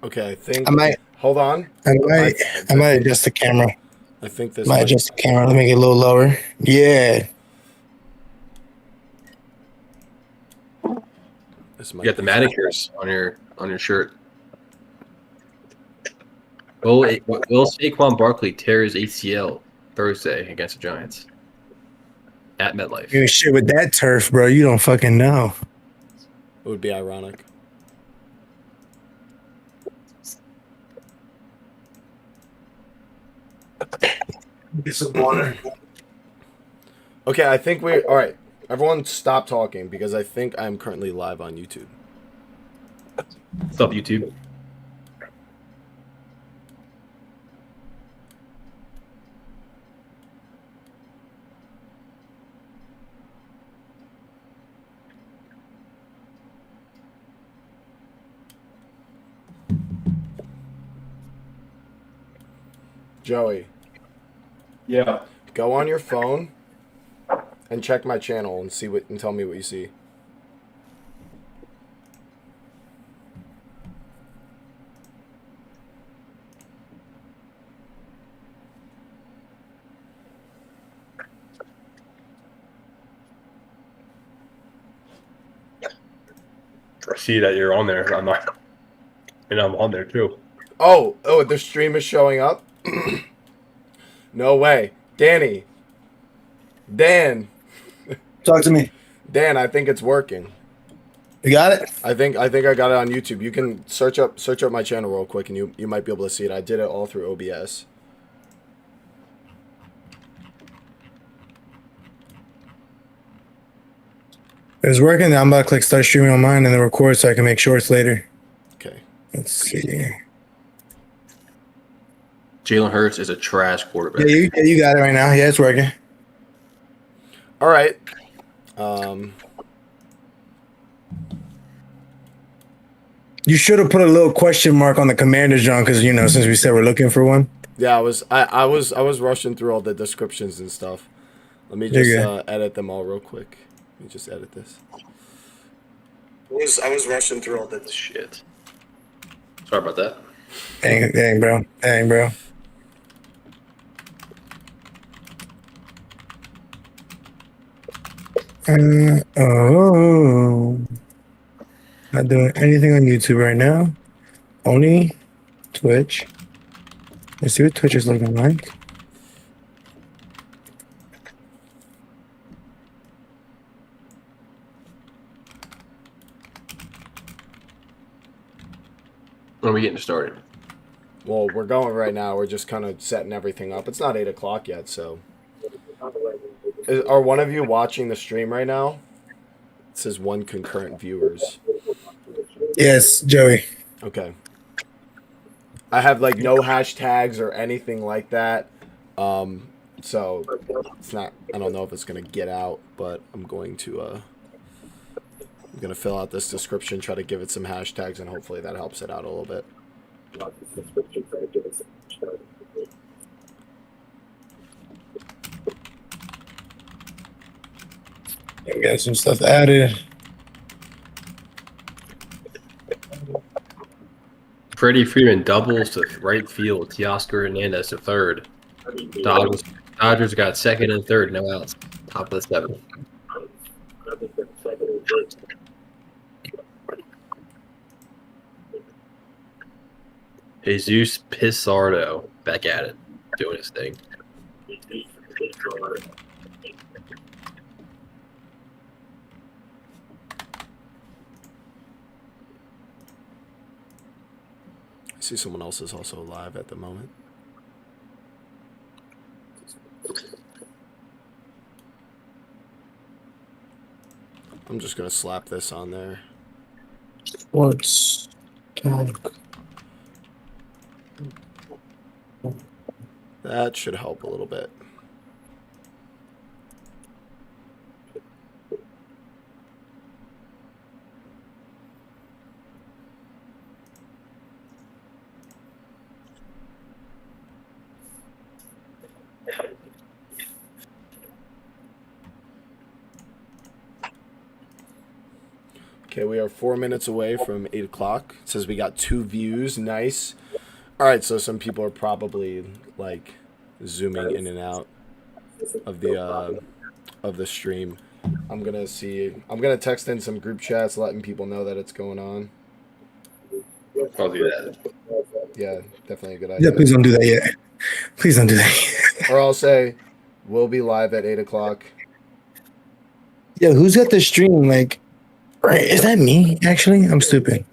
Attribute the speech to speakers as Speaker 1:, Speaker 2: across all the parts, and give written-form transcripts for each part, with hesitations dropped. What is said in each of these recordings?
Speaker 1: Okay, I think.
Speaker 2: I might,
Speaker 1: Hold on.
Speaker 2: I might, I might
Speaker 1: think,
Speaker 2: adjust the camera.
Speaker 1: I think this
Speaker 2: Might
Speaker 1: might.
Speaker 2: adjust the camera. Let me get a little lower. Yeah.
Speaker 1: This
Speaker 3: You
Speaker 1: might
Speaker 3: got the
Speaker 1: be-
Speaker 3: manicures on your shirt. Will Saquon Barkley tear his ACL Thursday against the Giants at MetLife?
Speaker 2: You shit with that turf, bro. You don't fucking know.
Speaker 1: It would be ironic.
Speaker 2: Get some water.
Speaker 1: Okay, I think we're all right. Everyone, stop talking because I think I'm currently live on YouTube.
Speaker 3: What's up, YouTube?
Speaker 1: Joey,
Speaker 3: Yeah.
Speaker 1: go on your phone and check my channel and tell me what you see.
Speaker 3: I see that you're on there. I'm on there too.
Speaker 1: Oh, the stream is showing up. No way, Dan.
Speaker 2: Talk to me.
Speaker 1: Dan, I think it's working.
Speaker 2: You got it?
Speaker 1: I think I got it on YouTube. You can search up my channel real quick, and you might be able to see it. I did it all through OBS.
Speaker 2: It's working. I'm about to click start streaming on mine and then record so I can make shorts later.
Speaker 1: Okay.
Speaker 2: Let's see.
Speaker 3: Jalen Hurts is a trash quarterback.
Speaker 2: Yeah, you got it right now. Yeah, it's working.
Speaker 1: All right.
Speaker 2: You should have put a little question mark on the Commanders, John, because since we said we're looking for one.
Speaker 1: Yeah, I was rushing through all the descriptions and stuff. Let me just edit them all real quick. Let me just edit this. I was rushing through all the
Speaker 3: shit. Sorry about that.
Speaker 2: Dang, bro. Not doing anything on YouTube right now. Only Twitch. Let's see what Twitch is looking like.
Speaker 3: When are we getting started?
Speaker 1: Well, we're going right now. We're just kind of setting everything up. It's not 8 o'clock yet, so. Are one of you watching the stream right now? It says 1 concurrent viewers.
Speaker 2: Yes, Joey.
Speaker 1: Okay. I have no hashtags or anything like that. So it's not. I don't know if it's gonna get out, but I'm going to fill out this description, try to give it some hashtags, and hopefully that helps it out a little bit.
Speaker 2: Got some stuff added.
Speaker 3: Freddie Freeman doubles to right field. Teoscar Hernandez to third. Dodgers got second and third, no outs. Top of the 7th. Jesus Pissardo back at it, doing his thing.
Speaker 1: I see someone else is also live at the moment. I'm just gonna slap this on there.
Speaker 2: Sports talk.
Speaker 1: That should help a little bit. Okay, we are 4 minutes away from 8 o'clock. It says we got 2 views. Nice. All right, so some people are probably like zooming in and out of the stream. I'm gonna text in some group chats letting people know that it's going on.
Speaker 3: I'll do that.
Speaker 1: Yeah, definitely a good idea.
Speaker 2: Yeah, please don't do that yet. Please don't do that yet.
Speaker 1: Or I'll say we'll be live at 8 o'clock.
Speaker 2: Yo, who's got the stream? Like, right? Is that me? Actually, I'm stupid.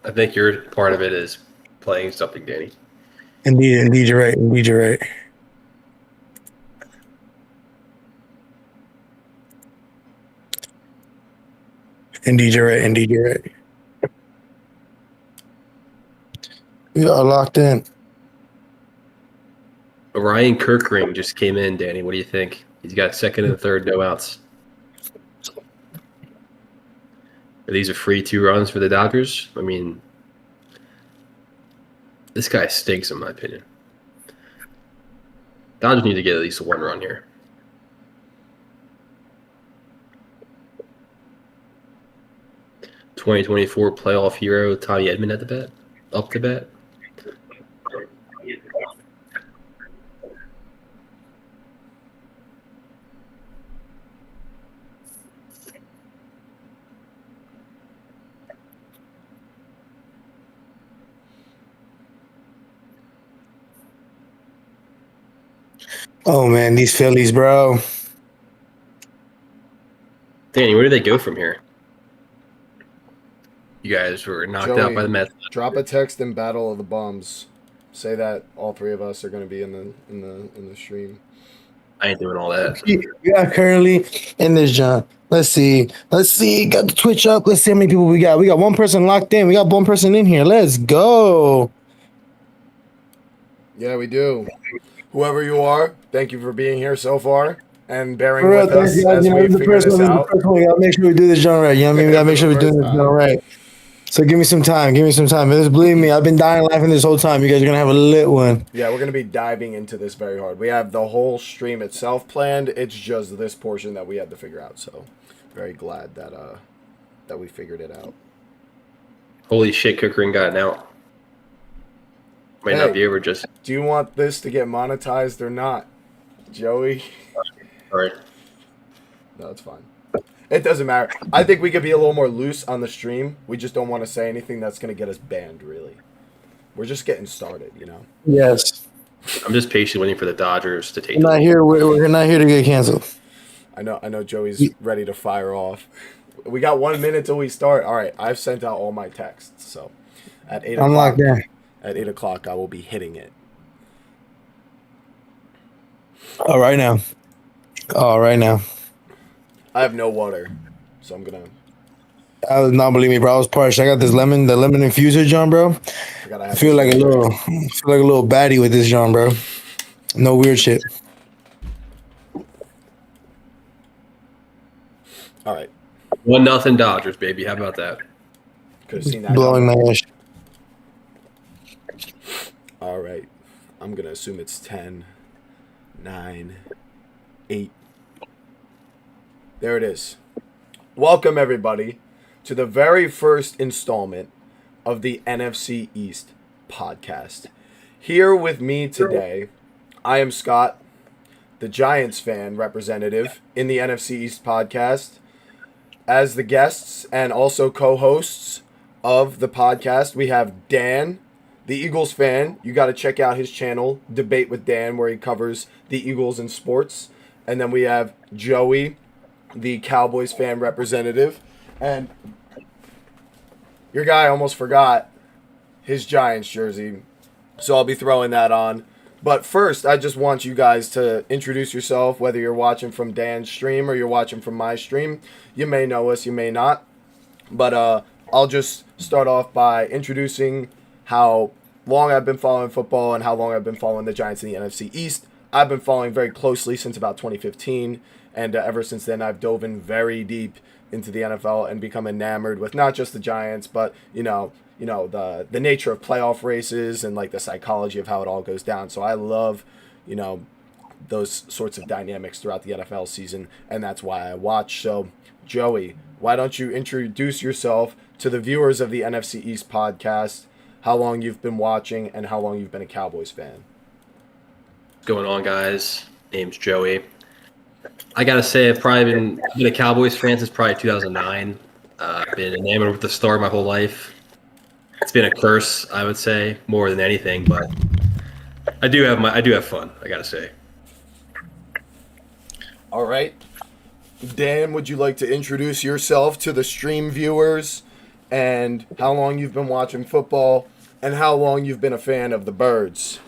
Speaker 3: I think your part of it is playing something, Danny.
Speaker 2: Indeed, you're right. Indeed, you're right. Indeed, you're right. Indeed, you're right. We are locked in.
Speaker 3: Ryan Kirkring just came in, Danny. What do you think? He's got second and third, no outs. Are these a free 2 runs for the Dodgers? I mean, this guy stinks in my opinion. Dodgers need to get at least 1 run here. (2024) playoff hero Tommy Edman at the bat. Up the bat.
Speaker 2: Oh man, these Phillies, bro.
Speaker 3: Danny, where do they go from here? You guys were knocked out
Speaker 1: Joey,
Speaker 3: by the Mets.
Speaker 1: Drop a text in Battle of the Bums. Say that all 3 of us are going to be in the stream.
Speaker 3: I ain't doing all that.
Speaker 2: We are currently in this, John. Let's see. Got the Twitch up. Let's see how many people we got. We got 1 person locked in. We got 1 person in here. Let's go.
Speaker 1: Yeah, we do. Whoever you are, thank you for being here so far and bearing with us as we figure this out.
Speaker 2: We gotta make sure we do this, John, right. You know what I mean? We gotta make sure we do this, John, right. So give me some time. Just believe me, I've been dying laughing this whole time. You guys are gonna have a lit one.
Speaker 1: Yeah, we're gonna be diving into this very hard. We have the whole stream itself planned. It's just this portion that we had to figure out. So, very glad that we figured it out.
Speaker 3: Holy shit, Kirkring got an out. Might not be over just.
Speaker 1: Do you want this to get monetized or not, Joey?
Speaker 3: All right.
Speaker 1: No, it's fine. It doesn't matter. I think we could be a little more loose on the stream. We just don't want to say anything that's going to get us banned, really. We're just getting started, you know?
Speaker 2: Yes.
Speaker 3: I'm just patient waiting for the Dodgers to take
Speaker 2: We're not here. We're not here to get canceled.
Speaker 1: I know Joey's ready to fire off. We got 1 minute till we start. All right, I've sent out all my texts. So at 8 o'clock.
Speaker 2: I'm locked in.
Speaker 1: At 8 o'clock, I will be hitting it.
Speaker 2: All right now.
Speaker 1: I have no water, so I'm gonna.
Speaker 2: I was not believe me, bro. I was parched. I got the lemon infuser, John, bro. I feel like a little baddie with this, John, bro. No weird shit.
Speaker 1: All right.
Speaker 3: 1-0 Dodgers, baby. How about that?
Speaker 1: Could have seen that.
Speaker 2: Blowing my ass.
Speaker 1: All right. I'm gonna assume it's 10, 9, 8. There it is. Welcome, everybody, to the very first installment of the NFC East Podcast. Here with me today, I am Scott, the Giants fan representative in the NFC East Podcast. As the guests and also co-hosts of the podcast, we have Dan, the Eagles fan. You got to check out his channel, Debate with Dan, where he covers the Eagles and sports. And then we have Joey, the Cowboys fan representative. And your guy almost forgot his Giants jersey, so I'll be throwing that on. But first, I just want you guys to introduce yourself, whether you're watching from Dan's stream or you're watching from my stream. You may know us, you may not. But I'll just start off by introducing how long I've been following football and how long I've been following the Giants in the NFC East. I've been following very closely since about 2015, and ever since then I've dove in very deep into the NFL and become enamored with not just the Giants, but the nature of playoff races and like the psychology of how it all goes down. So I love, those sorts of dynamics throughout the NFL season, and that's why I watch. So, Joey, why don't you introduce yourself to the viewers of the NFC East podcast, how long you've been watching, and how long you've been a Cowboys fan?
Speaker 3: What's going on, guys? Name's Joey. I gotta say, I've probably been a Cowboys fan since probably 2009. I've been enamored with the star my whole life. It's been a curse, I would say, more than anything, but I do have fun, I gotta say.
Speaker 1: All right. Dan, would you like to introduce yourself to the stream viewers and how long you've been watching football and how long you've been a fan of the Birds?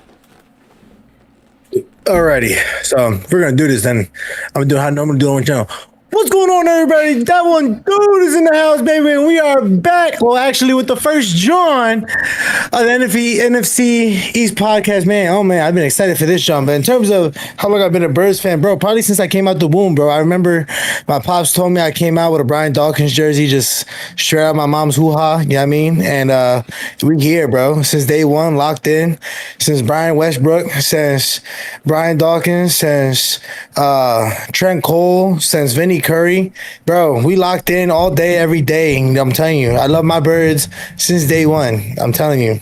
Speaker 2: Alrighty, so if we're gonna do this, then I'm gonna do how I'm gonna do it on channel. What's going on, everybody? That one dude is in the house, baby, and we are back. Well, actually, with the first John of the NFC East podcast, man. Oh man, I've been excited for this, John. But in terms of how long I've been a Birds fan, bro, probably since I came out the womb, bro. I remember my pops told me I came out with a Brian Dawkins jersey, just straight out my mom's hoo-ha. You know what I mean? And we here, bro, since day one, locked in. Since Brian Westbrook, since Brian Dawkins, since Trent Cole, since Vinny Curry, bro, we locked in all day, every day. I'm telling you, I love my Birds since day one. I'm telling you,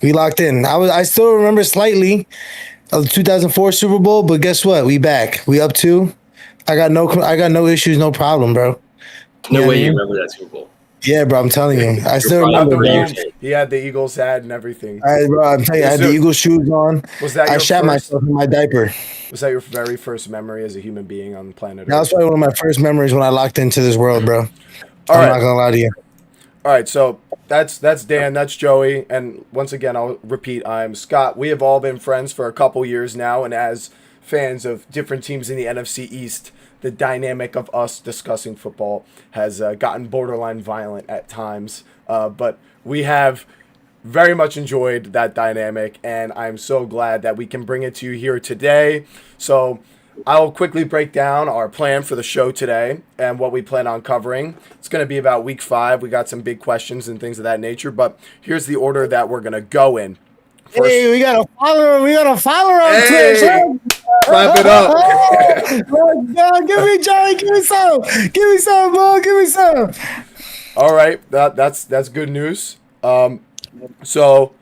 Speaker 2: we locked in. I still remember slightly of the 2004 Super Bowl, but guess what? We back. We up 2. I got no issues, no problem, bro.
Speaker 3: No way you remember that Super Bowl.
Speaker 2: Yeah, bro, I'm telling you. I still remember.
Speaker 1: He had the Eagles hat and everything.
Speaker 2: Bro, I'm telling you, I had the Eagles shoes on. I shat myself in my diaper.
Speaker 1: Was that your very first memory as a human being on the planet Earth?
Speaker 2: That was probably one of my first memories when I locked into this world, bro.
Speaker 1: I'm
Speaker 2: not gonna lie to you.
Speaker 1: All right, so that's Dan, that's Joey, and once again, I'll repeat, I'm Scott. We have all been friends for a couple years now, and as fans of different teams in the NFC East, the dynamic of us discussing football has gotten borderline violent at times, but we have very much enjoyed that dynamic, and I'm so glad that we can bring it to you here today. So I'll quickly break down our plan for the show today and what we plan on covering. It's going to be about week 5. We got some big questions and things of that nature, but here's the order that we're going to go in.
Speaker 2: First, hey, we got a follower. On
Speaker 1: Twitch. Clap it up.
Speaker 2: Give me Johnny. Give me some. Give me some, bro. Give me some.
Speaker 1: All right, that's good news. So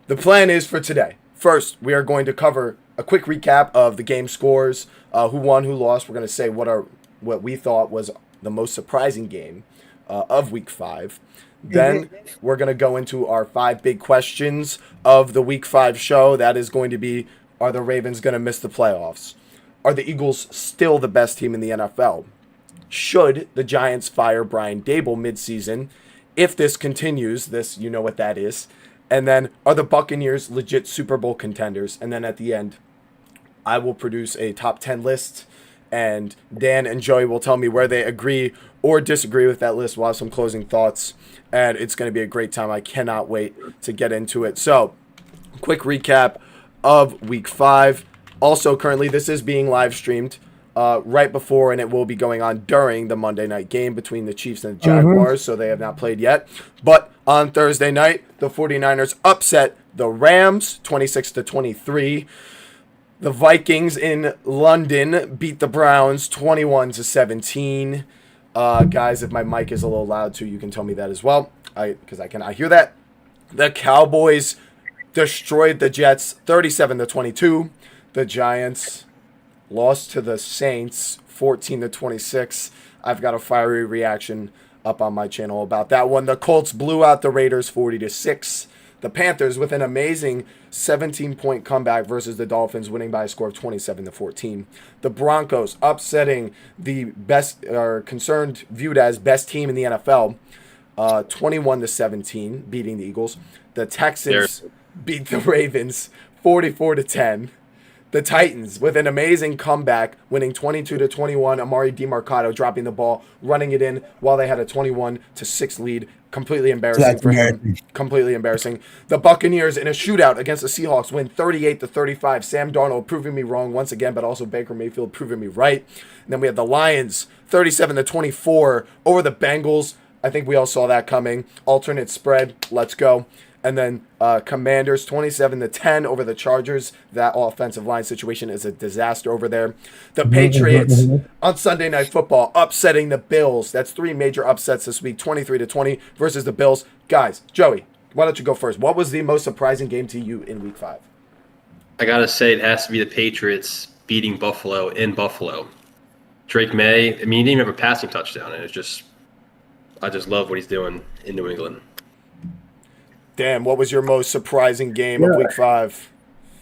Speaker 1: the plan is for today. First, we are going to cover a quick recap of the game scores, who won, who lost. We're going to say what we thought was the most surprising game of week 5. Then we're going to go into our 5 big questions of the week 5 show. That is going to be, are the Ravens going to miss the playoffs? Are the Eagles still the best team in the NFL? Should the Giants fire Brian Daboll midseason? If this continues, you know what that is. And then, are the Buccaneers legit Super Bowl contenders? And then at the end, I will produce a top 10 list, and Dan and Joey will tell me where they agree or disagree with that list. We'll have some closing thoughts, and it's going to be a great time. I cannot wait to get into it. So, quick recap of week 5. Also, currently, this is being live streamed right before, and it will be going on during the Monday night game between the Chiefs and the Jaguars, so they have not played yet. But on Thursday night, the 49ers upset the Rams 26-23. The Vikings in London beat the Browns 21-17. Guys, if my mic is a little loud too, you can tell me that as well, because I cannot hear that. The Cowboys destroyed the Jets 37-22. The Giants lost to the Saints 14-26. I've got a fiery reaction up on my channel about that one. The Colts blew out the Raiders 40-6. The Panthers with an amazing 17-point comeback versus the Dolphins, winning by a score of 27-14. The Broncos upsetting the best, or viewed as best team in the NFL, 21-17, beating the Eagles. The Texans beat the Ravens 44-10. The Titans with an amazing comeback, winning 22-21. Amari DiMarcado dropping the ball, running it in while they had a 21-6 lead. Completely embarrassing for him. Completely embarrassing. The Buccaneers in a shootout against the Seahawks win 38-35. Sam Darnold proving me wrong once again, but also Baker Mayfield proving me right. And then we had the Lions 37-24 over the Bengals. I think we all saw that coming. Alternate spread. Let's go. And then Commanders 27-10 over the Chargers. That offensive line situation is a disaster over there. The Patriots on Sunday Night Football upsetting the Bills. That's 3 major upsets this week, 23-20 versus the Bills. Guys, Joey, why don't you go first? What was the most surprising game to you in Week 5?
Speaker 3: I got to say it has to be the Patriots beating Buffalo in Buffalo. Drake May, I mean, he didn't even have a passing touchdown, and I just love what he's doing in New England.
Speaker 1: Dan, what was your most surprising game of Week 5?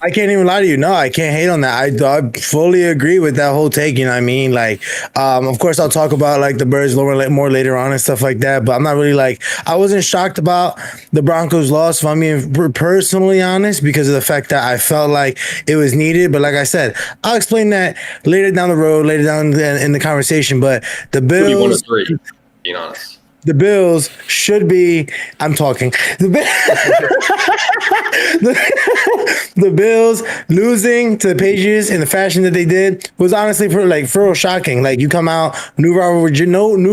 Speaker 2: I can't even lie to you. No, I can't hate on that. I fully agree with that whole take. You know what I mean? Like, of course, I'll talk about like the Birds more later on and stuff like that. But I'm not really like, I wasn't shocked about the Broncos' loss, if I'm being personally honest, because of the fact that I felt like it was needed. But like I said, I'll explain that later down the road, later down in the conversation. But the Bills,
Speaker 3: 21-3, being honest.
Speaker 2: The Bills should be. I'm talking. The Bills losing to the Patriots in the fashion that they did was honestly for real shocking. Like, you come out new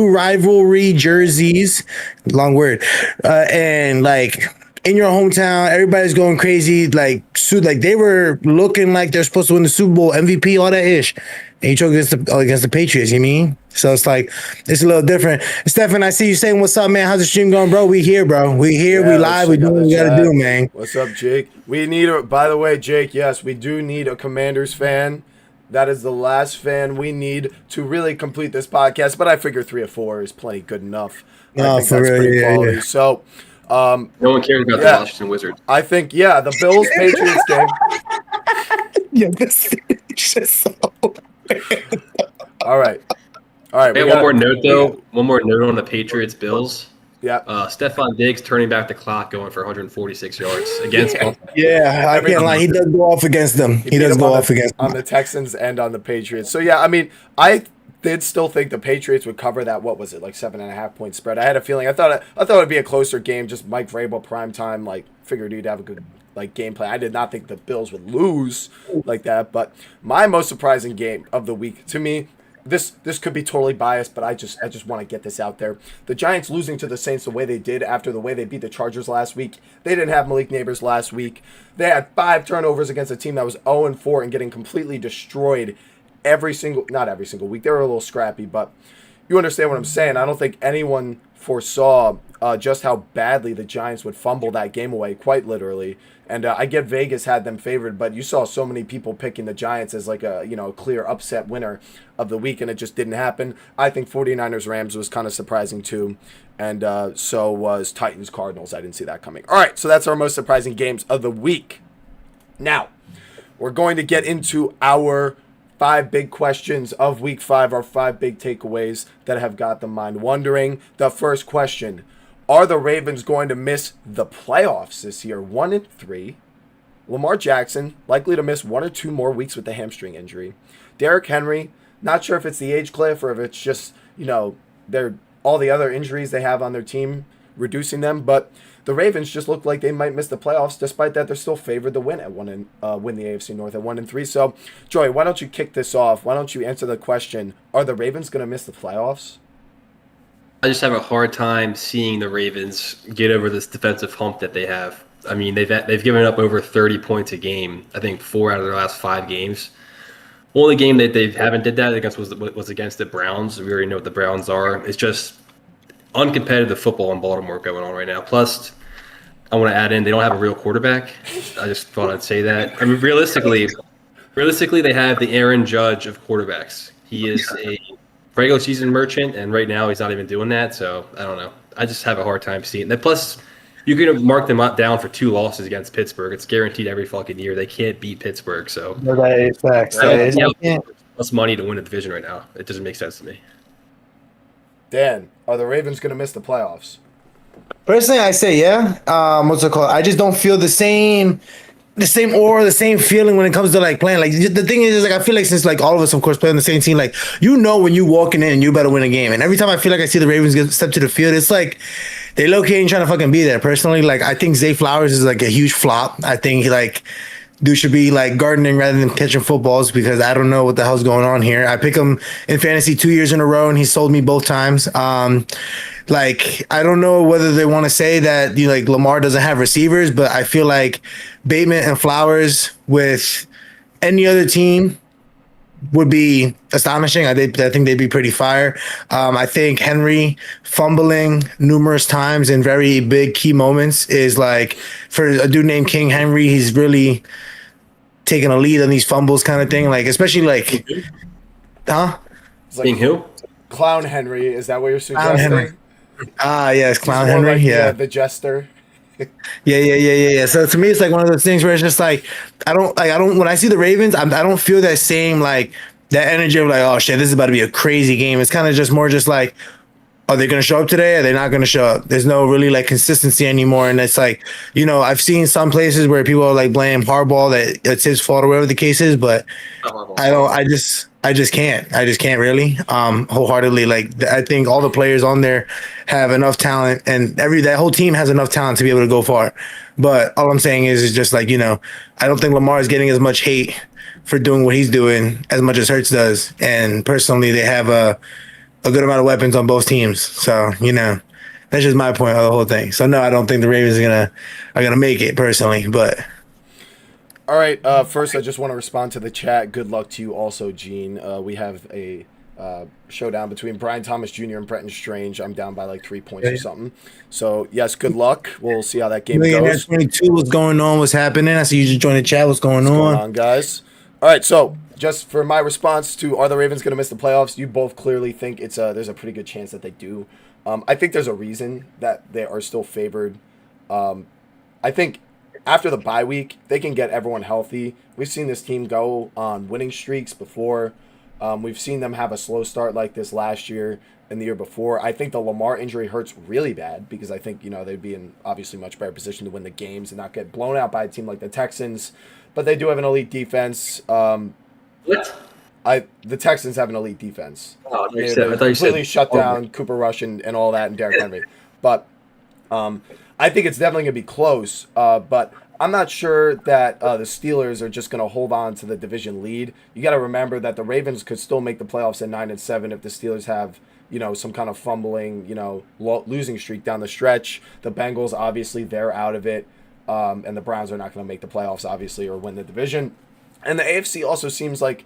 Speaker 2: rivalry jerseys, long word, and like in your hometown, everybody's going crazy. Like they were looking like they're supposed to win the Super Bowl, MVP, all that ish. And you choke against the Patriots, you mean? So it's like, it's a little different. Stefan, I see you saying, what's up, man? How's the stream going, bro? We here, bro. We here, we live, we do what we got to do, man.
Speaker 1: What's up, Jake? We need by the way, Jake, yes, we do need a Commanders fan. That is the last fan we need to really complete this podcast, but I figure 3 or 4 is plenty good enough. I think that's pretty quality. Yeah. So,
Speaker 3: no one cares about the Washington Wizards.
Speaker 1: I think, the Bills-Patriots game.
Speaker 2: Yeah, this is just so...
Speaker 1: All right.
Speaker 3: Hey, one more note on the Patriots Bills.
Speaker 1: Yeah.
Speaker 3: Stephon Diggs turning back the clock, going for 146 yards against Buffalo.
Speaker 2: Yeah, I can't lie. He does go off against them. He does go off against them.
Speaker 1: On the Texans and on the Patriots. So, yeah, I mean, I did still think the Patriots would cover that, what was it, like 7.5 point spread. I had a feeling, I thought it would be a closer game, just Mike Vrabel primetime, like, figured he'd have a good game plan. I did not think the Bills would lose like that, but my most surprising game of the week, to me, this could be totally biased, but I just want to get this out there. The Giants losing to the Saints the way they did after the way they beat the Chargers last week. They didn't have Malik Neighbors last week. They had 5 turnovers against a team that was 0-4 and getting completely destroyed not every single week. They were a little scrappy, but you understand what I'm saying. I don't think anyone foresaw just how badly the Giants would fumble that game away, quite literally. And I get Vegas had them favored, but you saw so many people picking the Giants as like a clear upset winner of the week, and it just didn't happen. I think 49ers-Rams was kind of surprising too, and so was Titans-Cardinals. I didn't see that coming. All right, so that's our most surprising games of the week. Now, we're going to get into our 5 big questions of Week 5, our 5 big takeaways that have got the mind wondering. The first question: are the Ravens going to miss the playoffs this year? 1-3. Lamar Jackson likely to miss 1 or 2 more weeks with the hamstring injury. Derrick Henry, not sure if it's the age cliff or if it's just, they're all the other injuries they have on their team reducing them. But the Ravens just look like they might miss the playoffs. Despite that, they're still favored to win win the AFC North at 1-3. So, Joey, why don't you kick this off? Why don't you answer the question: are the Ravens going to miss the playoffs?
Speaker 3: I just have a hard time seeing the Ravens get over this defensive hump that they have. I mean, they've given up over 30 points a game. I think 4 out of their last 5 games. Only game that they haven't did that against was against the Browns. We already know what the Browns are. It's just uncompetitive football in Baltimore going on right now. Plus, I want to add in, they don't have a real quarterback. I just thought I'd say that. I mean, realistically, they have the Aaron Judge of quarterbacks. He is a regular season merchant, and right now he's not even doing that. So I don't know. I just have a hard time seeing that. Plus, you can mark them down for 2 losses against Pittsburgh. It's guaranteed every fucking year. They can't beat Pittsburgh. So
Speaker 2: that is facts.
Speaker 3: Plus money to win a division right now. It doesn't make sense to me.
Speaker 1: Dan, are the Ravens going to miss the playoffs?
Speaker 2: Personally, I say yeah. What's it called? I just don't feel the same aura, the same feeling when it comes to like playing. Like the thing is like I feel like since like all of us of course play on the same team, like when you walking in and you better win a game. And every time I feel like I see the Ravens step to the field, it's like they low-key ain't trying to fucking be there. Personally, like I think Zay Flowers is like a huge flop. I think like dude should be like gardening rather than catching footballs because I don't know what the hell's going on here. I pick him in fantasy 2 years in a row, and he sold me both times. Like I don't know whether they want to say that like Lamar doesn't have receivers, but I feel like Bateman and Flowers with any other team would be astonishing. I think they'd be pretty fire. I think Henry fumbling numerous times in very big key moments is like for a dude named King Henry, he's really taking a lead on these fumbles kind of thing. Like especially like, huh?
Speaker 1: It's like
Speaker 3: Being who?
Speaker 1: Clown Henry. Is that what you're suggesting?
Speaker 2: Clown Henry. Yes, Clown
Speaker 1: He's more
Speaker 2: Henry.
Speaker 1: like
Speaker 2: Yeah.
Speaker 1: the jester.
Speaker 2: Yeah. So to me, it's like one of those things where it's just like I don't when I see the Ravens, I don't feel that same like that energy of like, oh shit, this is about to be a crazy game. It's kind of just more just like, are they going to show up today? Are they not going to show up? There's no really like consistency anymore, and it's like I've seen some places where people are like blame Harbaugh that it's his fault or whatever the case is, but I just can't really wholeheartedly. Like I think all the players on there have enough talent, and that whole team has enough talent to be able to go far. But all I'm saying is just like I don't think Lamar is getting as much hate for doing what he's doing as much as Hurts does, and personally they have a good amount of weapons on both teams. So that's just my point of the whole thing. So no, I don't think the Ravens are gonna make it personally, but.
Speaker 1: All right. First, I just want to respond to the chat. Good luck to you also, Gene. We have a showdown between Brian Thomas Jr. and Brenton Strange. I'm down by like 3 points or something. So, yes, good luck. We'll see how that game goes.
Speaker 2: 22, what's going on? What's happening? I see you just joined the chat. What's going on?
Speaker 1: What's going on, guys? All right, so just for my response to are the Ravens going to miss the playoffs, you both clearly think there's a pretty good chance that they do. I think there's a reason that they are still favored. I think after the bye week, they can get everyone healthy. We've seen this team go on winning streaks before. We've seen them have a slow start like this last year and the year before. I think the Lamar injury hurts really bad because I think, they'd be in obviously much better position to win the games and not get blown out by a team like the Texans. But they do have an elite defense.
Speaker 3: What?
Speaker 1: The Texans have an elite defense.
Speaker 3: Oh,
Speaker 1: They
Speaker 3: I thought you
Speaker 1: completely
Speaker 3: said
Speaker 1: shut down Cooper Rush and all that and Derrick Henry. But I think it's definitely going to be close, but I'm not sure that the Steelers are just going to hold on to the division lead. You got to remember that the Ravens could still make the playoffs at 9-7 if the Steelers have, some kind of fumbling, losing streak down the stretch. The Bengals, obviously, they're out of it, and the Browns are not going to make the playoffs, obviously, or win the division. And the AFC also seems like,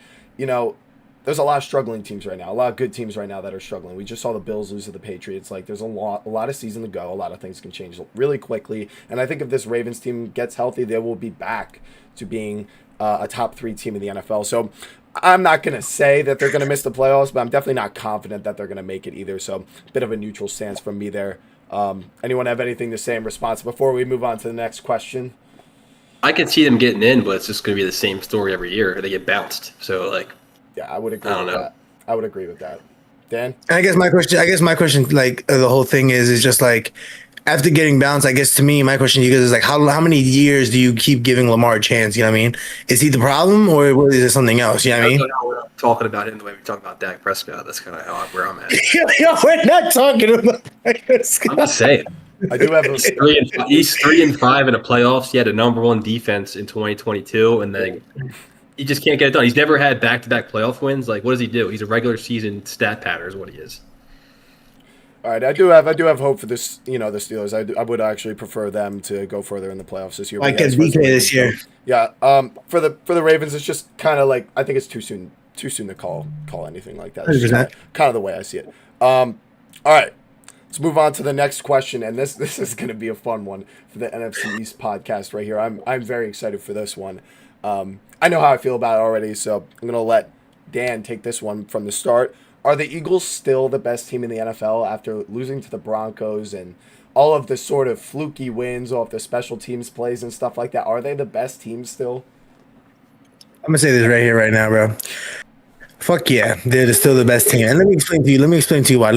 Speaker 1: there's a lot of struggling teams right now, a lot of good teams right now that are struggling. We just saw the Bills lose to the Patriots. Like, there's a lot of season to go. A lot of things can change really quickly. And I think if this Ravens team gets healthy, they will be back to being a top 3 team in the NFL. So I'm not going to say that they're going to miss the playoffs, but I'm definitely not confident that they're going to make it either. So a bit of a neutral stance from me there. Anyone have anything to say in response before we move on to the next question?
Speaker 3: I can see them getting in, but it's just going to be the same story every year. They get bounced. So,
Speaker 1: Yeah, I would agree with that. I would agree with that. Dan?
Speaker 2: I guess my question, like the whole thing is just like after getting bounced, I guess to me, my question to you guys is like how many years do you keep giving Lamar a chance? You know what I mean? Is he the problem or is it something else? You know what I mean?
Speaker 3: We're not talking about him the way we talk about Dak Prescott. That's kind of where I'm at.
Speaker 2: We're not talking about Dak Prescott.
Speaker 3: I'm just saying.
Speaker 1: I do have
Speaker 3: He's 3-5 in the playoffs. He had a number 1 defense in 2022, and then he just can't get it done. He's never had back-to-back playoff wins. Like, what does he do? He's a regular season stat pattern is what he is.
Speaker 1: All right, I do have hope for this. The Steelers. I would actually prefer them to go further in the playoffs this year.
Speaker 2: Like a DK this year.
Speaker 1: Yeah. For the Ravens, it's just kind of like I think it's too soon to call anything like that. It's just kind of the way I see it. All right. Let's move on to the next question, and this is going to be a fun one for the NFC East podcast right here. I'm very excited for this one. I know how I feel about it already, so I'm going to let Dan take this one from the start. Are the Eagles still the best team in the NFL after losing to the Broncos and all of the sort of fluky wins off the special teams plays and stuff like that? Are they the best team still?
Speaker 2: I'm going to say this right here, right now, bro. Fuck yeah, they're still the best team. And let me explain to you why.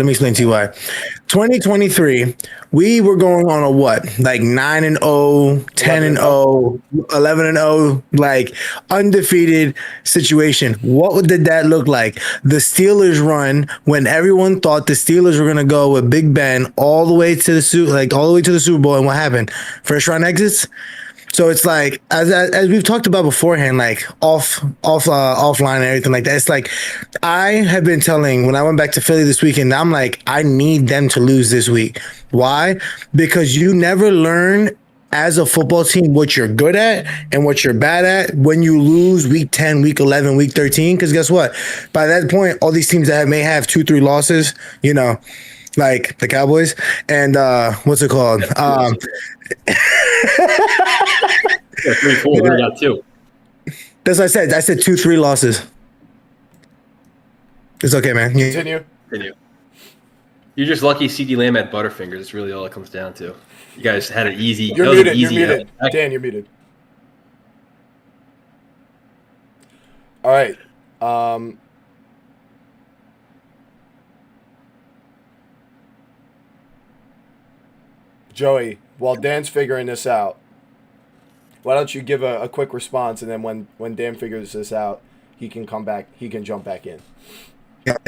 Speaker 2: 2023, we were going on a what? Like 9-0, 10-0, 11-0, like undefeated situation. What did that look like? The Steelers run when everyone thought the Steelers were gonna go with Big Ben all the way to the Super Bowl, and what happened? First round exits. So it's like as we've talked about beforehand, like offline and everything like that. It's like I have been telling when I went back to Philly this weekend, I'm like, I need them to lose this week. Why? Because you never learn as a football team what you're good at and what you're bad at when you lose week 10, week 11, week 13. Because guess what? By that point, all these teams that may have 2-3 losses, you know, like the Cowboys and what's it called?
Speaker 3: Yeah, 3-4. We got 2.
Speaker 2: That's what I said. I said 2-3 losses. It's okay, man.
Speaker 1: Continue.
Speaker 3: You're just lucky CD Lamb had Butterfingers. That's really all it comes down to. You guys had an easy.
Speaker 1: You're muted. You're muted. Dan, you're muted. All right. Joey, while Dan's figuring this out, why don't you give a quick response, and then when Dan figures this out, he can come back. He can jump back in.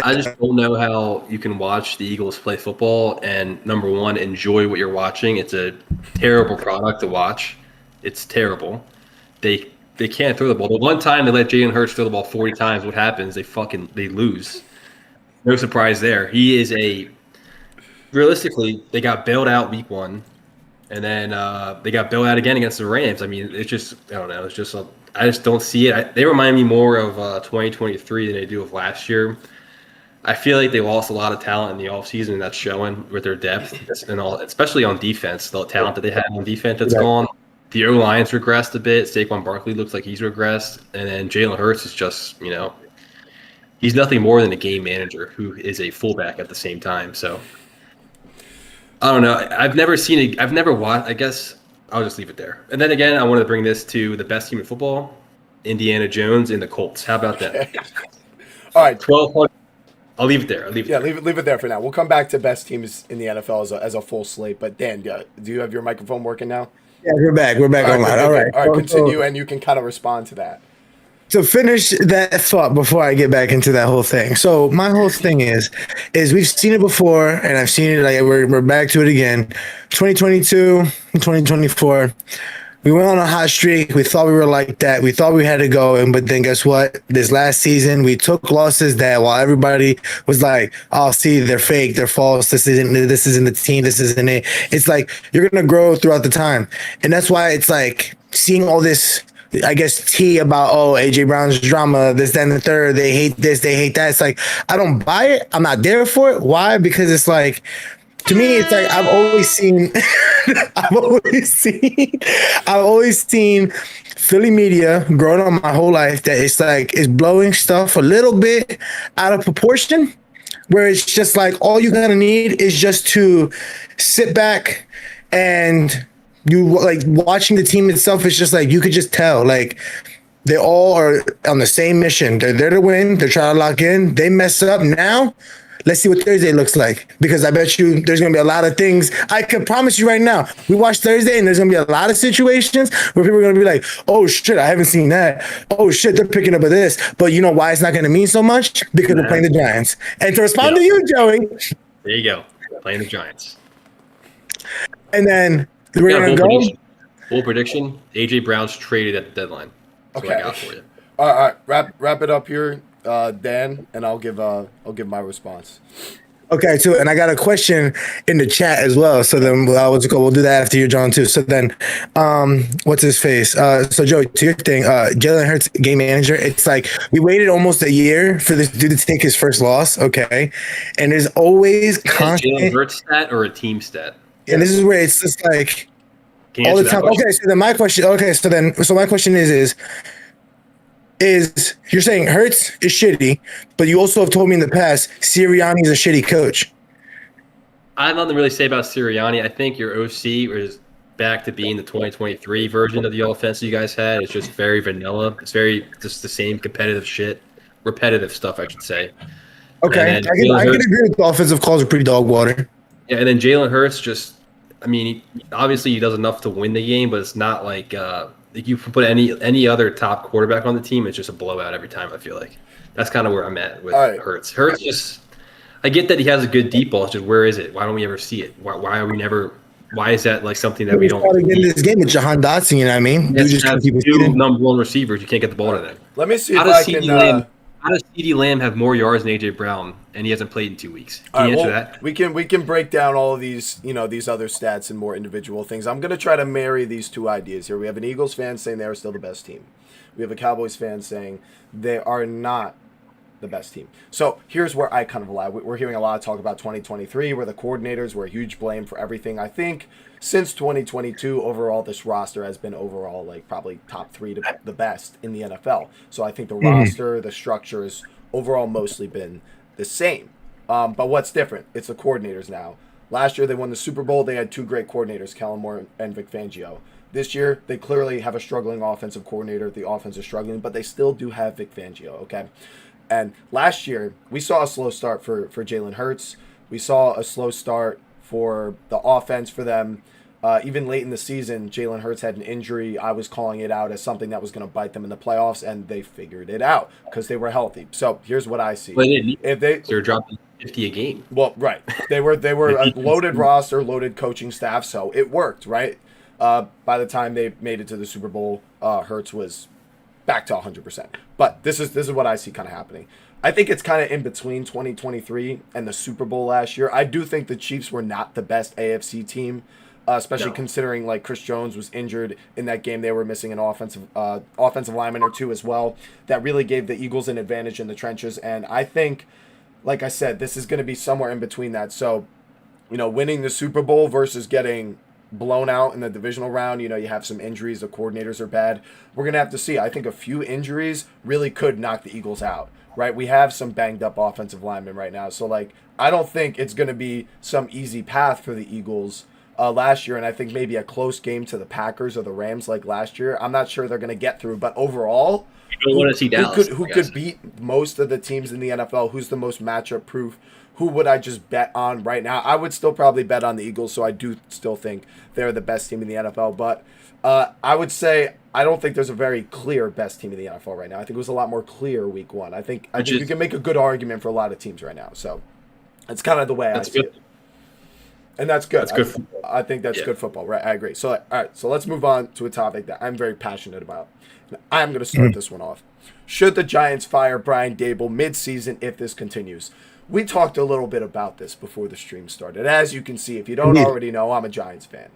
Speaker 3: I just don't know how you can watch the Eagles play football and, number one, enjoy what you're watching. It's a terrible product to watch. It's terrible. They can't throw the ball. The one time they let Jalen Hurts throw the ball 40 times, what happens? They lose. No surprise there. Realistically, they got bailed out week 1, and then they got bailed out again against the Rams. I mean, it's just, I don't know. It's just, I just don't see it. They remind me more of 2023 than they do of last year. I feel like they lost a lot of talent in the offseason, and that's showing with their depth and all, especially on defense. The talent that they had on defense that's gone. The O-line's regressed a bit. Saquon Barkley looks like he's regressed. And then Jalen Hurts is just, he's nothing more than a game manager who is a fullback at the same time. So, I don't know. I've never watched. I guess I'll just leave it there. And then again, I wanted to bring this to the best team in football, Indiana Jones and the Colts. How about that?
Speaker 1: All right.
Speaker 3: 12. I'll leave it there.
Speaker 1: Leave it there for now. We'll come back to best teams in the NFL as a full slate. But Dan, do you have your microphone working now?
Speaker 2: Yeah, we're back. We're back online. All right.
Speaker 1: Continue, and you can kind of respond to that.
Speaker 2: To finish that thought before I get back into that whole thing. So my whole thing is we've seen it before, and I've seen it, like we're back to it again. 2022, 2024. We went on a hot streak. We thought we were like that. We thought we had to go, but then guess what? This last season, we took losses that while everybody was like, "Oh, see, they're fake, they're false. This isn't the team. This isn't it." It's like you're gonna grow throughout the time, and that's why it's like seeing all this, I guess, tea about, AJ Brown's drama, this, that, and the third. They hate this, they hate that. It's like I don't buy it. I'm not there for it. Why? Because it's like, to me, it's like I've always seen Philly media growing up my whole life that it's blowing stuff a little bit out of proportion, where it's just like all you gotta need is just to sit back and you like watching the team itself. It's just like you could just tell like they all are on the same mission. They're there to win. They're trying to lock in. They mess up now. Let's see what Thursday looks like, because I bet you there's going to be a lot of things. I can promise you right now, we watch Thursday and there's going to be a lot of situations where people are going to be like, oh, shit, I haven't seen that. Oh, shit, they're picking up with this. But you know why it's not going to mean so much? Because we're playing the Giants. And to respond to you, Joey.
Speaker 3: There you go. Playing the Giants.
Speaker 2: And then we're going to go.
Speaker 3: Full prediction, A.J. Brown's traded at the deadline. That's what I got for you.
Speaker 1: All right. Wrap it up here. Dan, and I'll give my response.
Speaker 2: Okay, too, and I got a question in the chat as well. So then we'll do that after you're John too. So then, what's his face? So Joe, to your thing, Jalen Hurts, game manager. It's like we waited almost a year for this dude to take his first loss. Okay, and there's always constant.
Speaker 3: Jalen Hurts stat or a team stat?
Speaker 2: And this is where it's just like all the time. Okay, so then my question. Okay, so my question is you're saying Hurts is shitty, but you also have told me in the past Sirianni is a shitty coach.
Speaker 3: I have nothing to really say about Sirianni. I think your OC is back to being the 2023 version of the offense you guys had. It's just very vanilla. It's very just the same repetitive stuff, I should say.
Speaker 2: Okay, I can agree with the offensive calls are pretty dog water.
Speaker 3: Yeah, and then Jalen Hurts obviously he does enough to win the game, but it's not like you can put any other top quarterback on the team. It's just a blowout every time. I feel like that's kind of where I'm at with Hurts. Hurts just, I get that he has a good deep ball. It's just where is it? Why don't we ever see it? Why are we never Why is that like something that we don't?
Speaker 2: Started getting this game with Jahan Dotson. You know what I mean?
Speaker 3: You
Speaker 2: You just
Speaker 3: have
Speaker 2: keep
Speaker 3: two
Speaker 2: repeating.
Speaker 3: number one receivers. You can't get the ball to them.
Speaker 1: Let me see
Speaker 3: How
Speaker 1: if
Speaker 3: does
Speaker 1: I
Speaker 3: CD
Speaker 1: can.
Speaker 3: Lamb? How does CD Lamb have more yards than AJ Brown, and he hasn't played in 2 weeks? Can you answer that?
Speaker 1: We can break down all of these, these other stats and more individual things. I'm gonna try to marry these two ideas here. We have an Eagles fan saying they are still the best team. We have a Cowboys fan saying they are not the best team. So here's where I kind of lie. We're hearing a lot of talk about 2023, where the coordinators were a huge blame for everything. I think since 2022, overall, this roster has been overall like probably top 3 to the best in the NFL. So I think the roster, the structure has overall mostly been the same. But what's different? It's the coordinators now. Last year they won the Super Bowl. They had 2 great coordinators, Kellen Moore and Vic Fangio. This year they clearly have a struggling offensive coordinator. The offense is struggling, but they still do have Vic Fangio. Okay. And last year, we saw a slow start for Jalen Hurts. We saw a slow start for the offense for them. Even late in the season, Jalen Hurts had an injury. I was calling it out as something that was going to bite them in the playoffs, and they figured it out because they were healthy. So here's what I see.
Speaker 3: If they're dropping 50 a game.
Speaker 1: Well, right. They were a loaded roster, loaded coaching staff, so it worked, right? By the time they made it to the Super Bowl, Hurts was back to 100%. But this is what I see kind of happening. I think it's kind of in between 2023 and the Super Bowl last year. I do think the Chiefs were not the best AFC team, especially considering like Chris Jones was injured in that game. They were missing an offensive lineman or two as well. That really gave the Eagles an advantage in the trenches. And I think, like I said, this is going to be somewhere in between that. So, winning the Super Bowl versus getting blown out in the divisional round, you have some injuries, the coordinators are bad. We're going to have to see. I think a few injuries really could knock the Eagles out, right? We have some banged up offensive linemen right now. So, I don't think it's going to be some easy path for the Eagles last year. And I think maybe a close game to the Packers or the Rams like last year, I'm not sure they're going to get through. But overall,
Speaker 3: you don't want to see Dallas.
Speaker 1: Who could beat most of the teams in the NFL? Who's the most matchup proof? Who would I just bet on right now? I would still probably bet on the Eagles, so I do still think they're the best team in the NFL. But I would say I don't think there's a very clear best team in the NFL right now. I think it was a lot more clear week 1. I think you can make a good argument for a lot of teams right now. So that's kind of the way I see it. And that's good.
Speaker 3: That's good.
Speaker 1: I think that's good football, right? I agree. So, all right, so let's move on to a topic that I'm very passionate about. I'm going to start this one off. Should the Giants fire Brian Daboll mid-season if this continues? We talked a little bit about this before the stream started. As you can see, if you don't already know, I'm a Giants fan.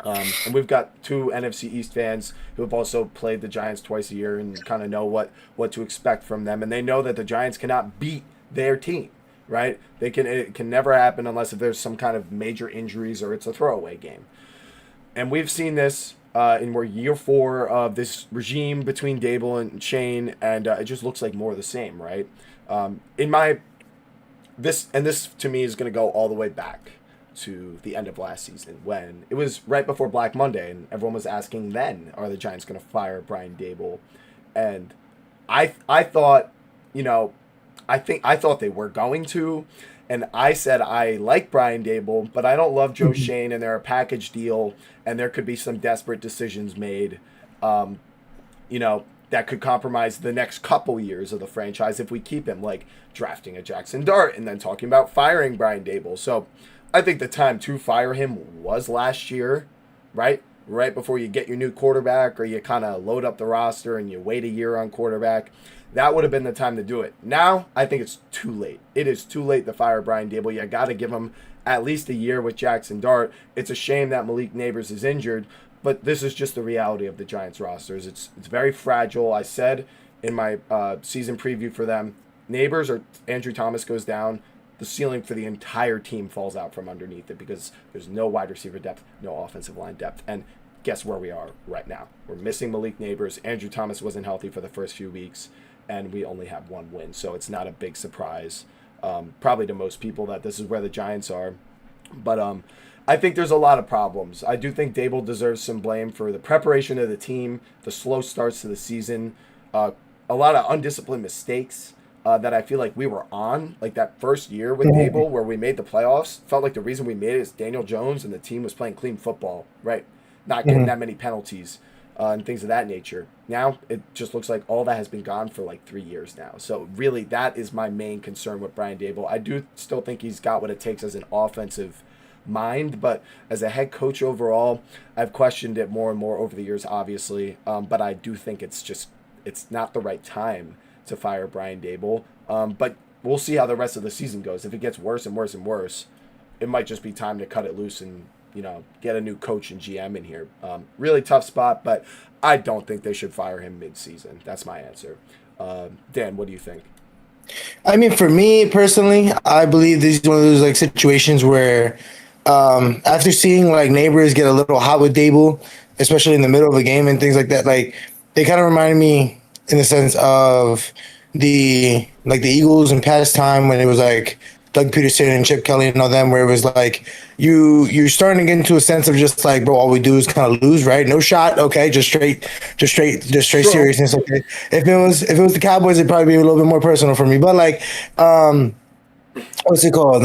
Speaker 1: And we've got 2 NFC East fans who have also played the Giants twice a year and kind of know what to expect from them. And they know that the Giants cannot beat their team, right? It can never happen unless if there's some kind of major injuries or it's a throwaway game. And we've seen this in year 4 of this regime between Daboll and Shane, and it just looks like more of the same, right? This to me is going to go all the way back to the end of last season when it was right before Black Monday and everyone was asking then, are the Giants going to fire Brian Daboll? And I thought, I thought they were going to, and I said I like Brian Daboll, but I don't love Joe Shane, and they're a package deal, and there could be some desperate decisions made, that could compromise the next couple years of the franchise if we keep him, like drafting a Jackson Dart and then talking about firing Brian Daboll. So I think the time to fire him was last year, right? Right before you get your new quarterback or you kind of load up the roster and you wait a year on quarterback. That would have been the time to do it. Now, I think it's too late. It is too late to fire Brian Daboll. You got to give him at least a year with Jackson Dart. It's a shame that Malik Neighbors is injured, but this is just the reality of the Giants rosters. It's very fragile. I said in my season preview for them, Neighbors or Andrew Thomas goes down, the ceiling for the entire team falls out from underneath it because there's no wide receiver depth, no offensive line depth. And guess where we are right now? We're missing Malik Neighbors. Andrew Thomas wasn't healthy for the first few weeks, and we only have 1 win. So it's not a big surprise, probably to most people, that this is where the Giants are. But I think there's a lot of problems. I do think Daboll deserves some blame for the preparation of the team, the slow starts to the season, a lot of undisciplined mistakes that I feel like we were on. Like that first year with Daboll where we made the playoffs, felt like the reason we made it is Daniel Jones and the team was playing clean football, right? Not getting that many penalties and things of that nature. Now it just looks like all that has been gone for like 3 years now. So really that is my main concern with Brian Daboll. I do still think he's got what it takes as an offensive mind, but as a head coach overall, I've questioned it more and more over the years, obviously. But I do think it's not the right time to fire Brian Daboll. But we'll see how the rest of the season goes. If it gets worse and worse and worse, it might just be time to cut it loose and, get a new coach and GM in here. Really tough spot, but I don't think they should fire him mid-season. That's my answer. Dan, what do you think?
Speaker 2: I mean, for me personally, I believe this is one of those like situations where after seeing like neighbors get a little hot with Daboll, especially in the middle of a game and things like that, like they kind of reminded me in the sense of the Eagles in past time when it was like Doug Peterson and Chip Kelly and all them, where it was like you're starting to get into a sense of just like, bro, all we do is kind of lose, right? No shot, okay, just straight seriousness. Okay, if it was the Cowboys, it'd probably be a little bit more personal for me. But like, what's it called?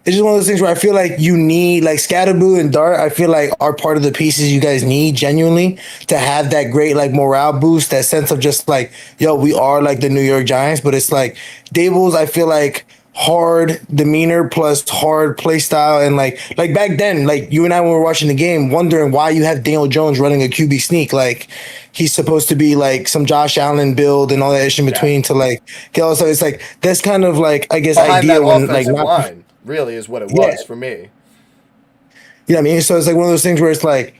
Speaker 2: It's just one of those things where I feel like you need like Scatterboo and Dart. I feel like are part of the pieces you guys need genuinely to have that great like morale boost, that sense of just like, yo, we are like the New York Giants. But it's like Daboll's, I feel like hard demeanor plus hard play style, and like back then, like you and I when we were watching the game, wondering why you have Daniel Jones running a QB sneak, like he's supposed to be like some Josh Allen build and all that ish in between to like get all. So it's like that's kind of like I guess
Speaker 1: Behind
Speaker 2: idea
Speaker 1: that
Speaker 2: when like not
Speaker 1: line really is what it was for me.
Speaker 2: You know what I mean? So it's like one of those things where it's like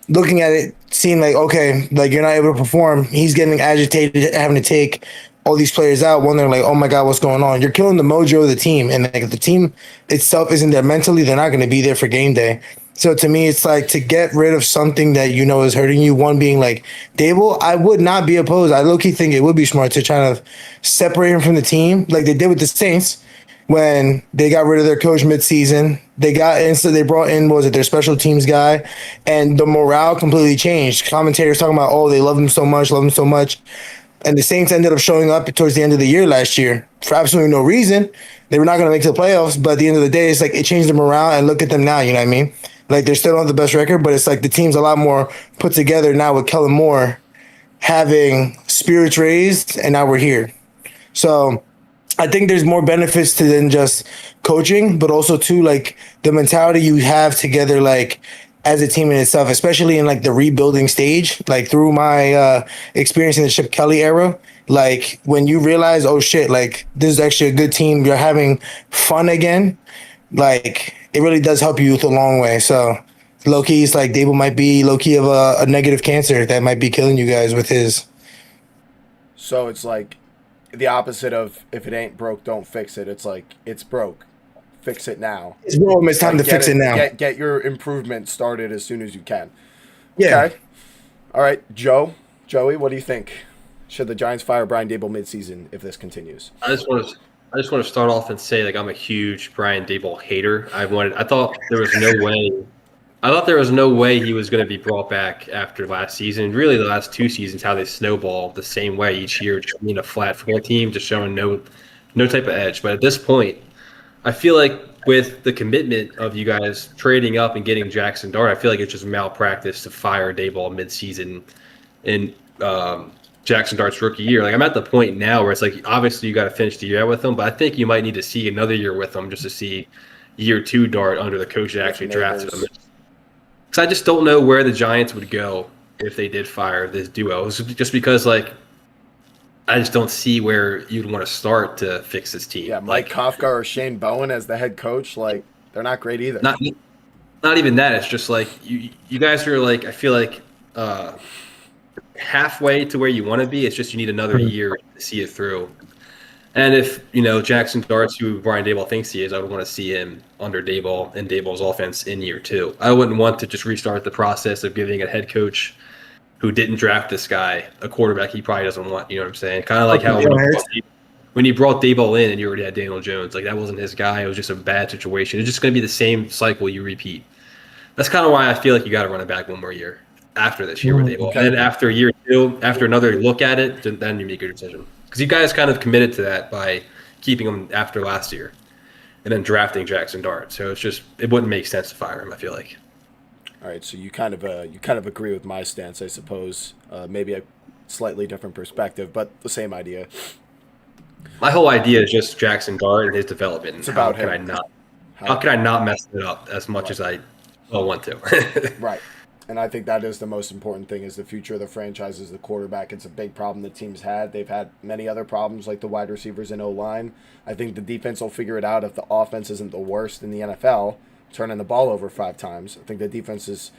Speaker 2: looking at it, seeing like, okay, like you're not able to perform. He's getting agitated, having to take all these players out, wondering like, oh my God, what's going on? You're killing the mojo of the team. And like, if the team itself isn't there mentally, they're not going to be there for game day. So to me, it's like to get rid of something that you know is hurting you. One being like Daboll, I would not be opposed. I low-key think it would be smart to try to separate him from the team like they did with the Saints. When they got rid of their coach midseason, they brought in, what was it, their special teams guy, and the morale completely changed. Commentators talking about, oh, they love him so much. And the Saints ended up showing up towards the end of the year last year for absolutely no reason. They were not going to make the playoffs, but at the end of the day, it's like it changed the morale, and look at them now, you know what I mean? Like they're still on the best record, but it's like the team's a lot more put together now with Kellen Moore having spirits raised, and now we're here. So I think there's more benefits to than just coaching, but also too like the mentality you have together, like as a team in itself, especially in like the rebuilding stage. Like through my experience in the Chip Kelly era, like when you realize, oh shit, like this is actually a good team, you're having fun again. Like it really does help you a long way. So low key, it's like Daboll might be low key of a negative cancer that might be killing you guys with his.
Speaker 1: So it's like the opposite of if it ain't broke, don't fix it. It's like it's broke, fix it now.
Speaker 2: It's broke. It's time to fix it now.
Speaker 1: Get your improvement started as soon as you can.
Speaker 2: Yeah.
Speaker 1: Okay. All right, Joey, what do you think? Should the Giants fire Brian Daboll midseason if this continues?
Speaker 3: I just want to start off and say like I'm a huge Brian Daboll hater. I thought there was no way. I thought there was no way he was going to be brought back after last season. Really, the last two seasons, how they snowballed the same way each year, just being a flat football team, just showing no type of edge. But at this point, I feel like with the commitment of you guys trading up and getting Jackson Dart, I feel like it's just malpractice to fire Daboll midseason in Jackson Dart's rookie year. Like I'm at the point now where it's like obviously you got to finish the year with him, but I think you might need to see another year with him just to see year two Dart under the coach that actually drafted him. Because I just don't know where the Giants would go if they did fire this duo. Just because, like, I just don't see where you'd want to start to fix this team.
Speaker 1: Yeah, Mike Kafka or Shane Bowen as the head coach, like, they're not great either.
Speaker 3: Not even that. It's just like you guys are like, I feel like halfway to where you want to be. It's just you need another year to see it through. And if, Jackson Dart's who Brian Daboll thinks he is, I would want to see him under Daboll and Daboll's offense in year two. I wouldn't want to just restart the process of giving a head coach who didn't draft this guy a quarterback he probably doesn't want. You know what I'm saying? Kind of like how when you brought Daboll in and you already had Daniel Jones, like that wasn't his guy. It was just a bad situation. It's just going to be the same cycle you repeat. That's kind of why I feel like you got to run it back one more year after this year with Daboll. Okay. And then after year two, after another look at it, then you make your decision. Because you guys kind of committed to that by keeping him after last year and then drafting Jackson Dart. So it wouldn't make sense to fire him, I feel like.
Speaker 1: All right, so you kind of agree with my stance, I suppose. Maybe a slightly different perspective, but the same idea.
Speaker 3: My whole idea is just Jackson Dart and his development.
Speaker 1: It's about him.
Speaker 3: How could I not mess it up as much as I want to?
Speaker 1: Right. And I think that is the most important thing is the future of the franchise is the quarterback. It's a big problem the team's had. They've had many other problems like the wide receivers and O-line. I think the defense will figure it out if the offense isn't the worst in the NFL, turning the ball over 5 times. I think the defense is,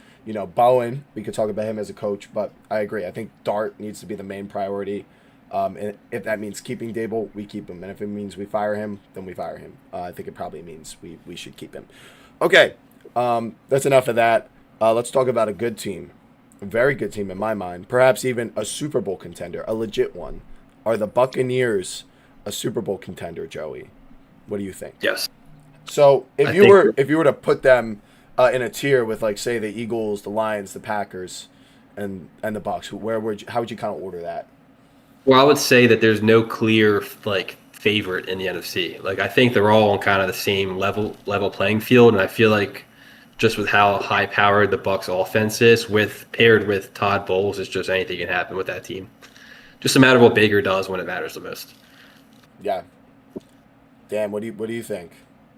Speaker 1: Bowen, we could talk about him as a coach, but I agree. I think Dart needs to be the main priority. And if that means keeping Daboll, we keep him. And if it means we fire him, then we fire him. I think it probably means we should keep him. Okay, that's enough of that. Let's talk about a good team, a very good team in my mind, perhaps even a Super Bowl contender, a legit one. Are the Buccaneers a Super Bowl contender, Joey? What do you think?
Speaker 3: Yes.
Speaker 1: So if you were to put them in a tier with, like, say, the Eagles, the Lions, the Packers, and the Bucs, how would you kind of order that?
Speaker 3: Well, I would say that there's no clear favorite in the NFC. Like, I think they're all on kind of the same level playing field, and I feel like just with how high powered the Bucs offense is, paired with Todd Bowles, it's just anything can happen with that team. Just a matter of what Baker does when it matters the most.
Speaker 1: Yeah. Dan, what do you think?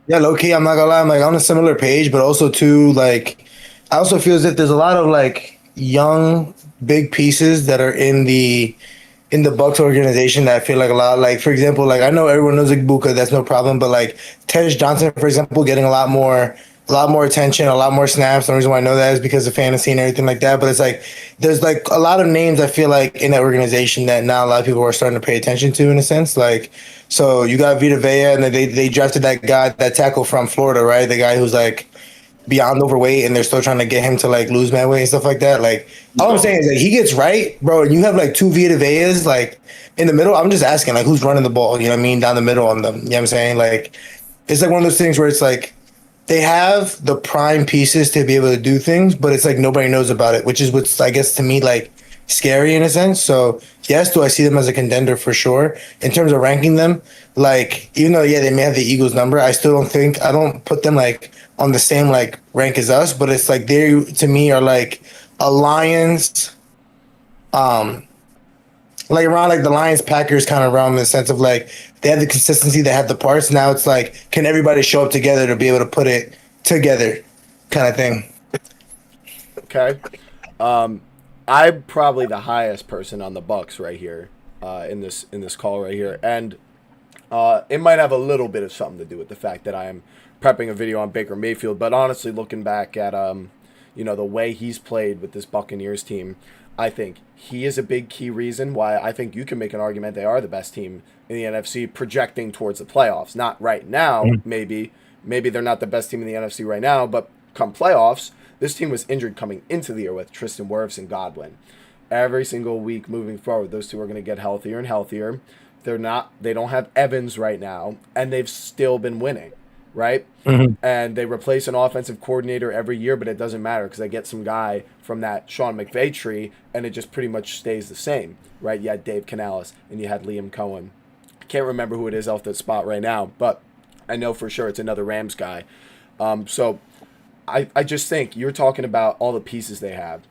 Speaker 2: Yeah, low key, I'm not gonna lie, I'm on a similar page, but also too, I also feel as if there's a lot of young big pieces that are in the Bucs organization that I feel like a lot, for example, I know everyone knows Buka, that's no problem, but Tej Johnson, for example, getting a lot more attention, a lot more snaps. The reason why I know that is because of fantasy and everything like that. But it's there's a lot of names I feel like in that organization that now a lot of people are starting to pay attention to in a sense. So you got Vita Vea, and they drafted that guy, that tackle from Florida, right? The guy who's beyond overweight, and they're still trying to get him to lose man weight and stuff like that. All I'm saying is he gets right, bro. And you have 2 Vita Veas in the middle. I'm just asking who's running the ball. You know what I mean? Down the middle on them. You know what I'm saying? It's one of those things where it's they have the prime pieces to be able to do things, but it's nobody knows about it, which is what's, I guess, to me, scary in a sense. So, yes, do I see them as a contender for sure? In terms of ranking them, even though, yeah, they may have the Eagles number, I don't put them, on the same, rank as us, but it's, they, to me, are, a Lions, around, the Lions Packers kind of realm in the sense of, they have the consistency, they have the parts. Now it's can everybody show up together to be able to put it together kind of thing.
Speaker 1: Okay. I'm probably the highest person on the Bucs right here in this call right here. And it might have a little bit of something to do with the fact that I am prepping a video on Baker Mayfield. But honestly, looking back at the way he's played with this Buccaneers team, I think he is a big key reason why I think you can make an argument they are the best team in the NFC projecting towards the playoffs. Not right now, maybe they're not the best team in the NFC right now, but come playoffs, this team was injured coming into the year with Tristan Wirfs and Godwin. Every single week moving forward, those two are going to get healthier and healthier. They don't have Evans right now, and they've still been winning, right? Mm-hmm. And they replace an offensive coordinator every year, but it doesn't matter because they get some guy from that Sean McVay tree, and it just pretty much stays the same, right? You had Dave Canales, and you had Liam Cohen. I can't remember who it is off the spot right now, but I know for sure it's another Rams guy. So I just think you're talking about all the pieces they have.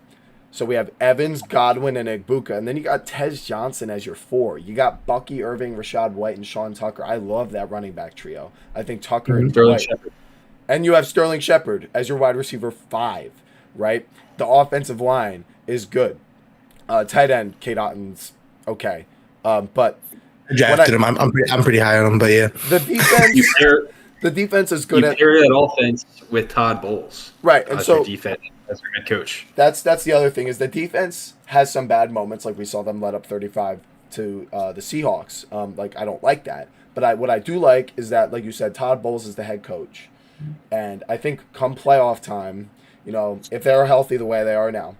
Speaker 1: So we have Evans, Godwin, and Egbuka, and then you got Tej Johnson as your 4. You got Bucky Irving, Rashad White, and Sean Tucker. I love that running back trio. I think Tucker and
Speaker 3: Sterling
Speaker 1: White.
Speaker 3: Shepard.
Speaker 1: And you have Sterling Shepard as your wide receiver 5, right? The offensive line is good. Tight end, Kate Otton's okay. But
Speaker 2: I drafted him. I'm pretty high on him, but yeah.
Speaker 1: The defense the defense is good at
Speaker 3: pair that offense with Todd Bowles.
Speaker 1: Right. And so
Speaker 3: defense as your head coach.
Speaker 1: That's the other thing is the defense has some bad moments, like we saw them let up 35 to the Seahawks. I don't like that. But what I do like is that, like you said, Todd Bowles is the head coach. And I think come playoff time, if they're healthy the way they are now,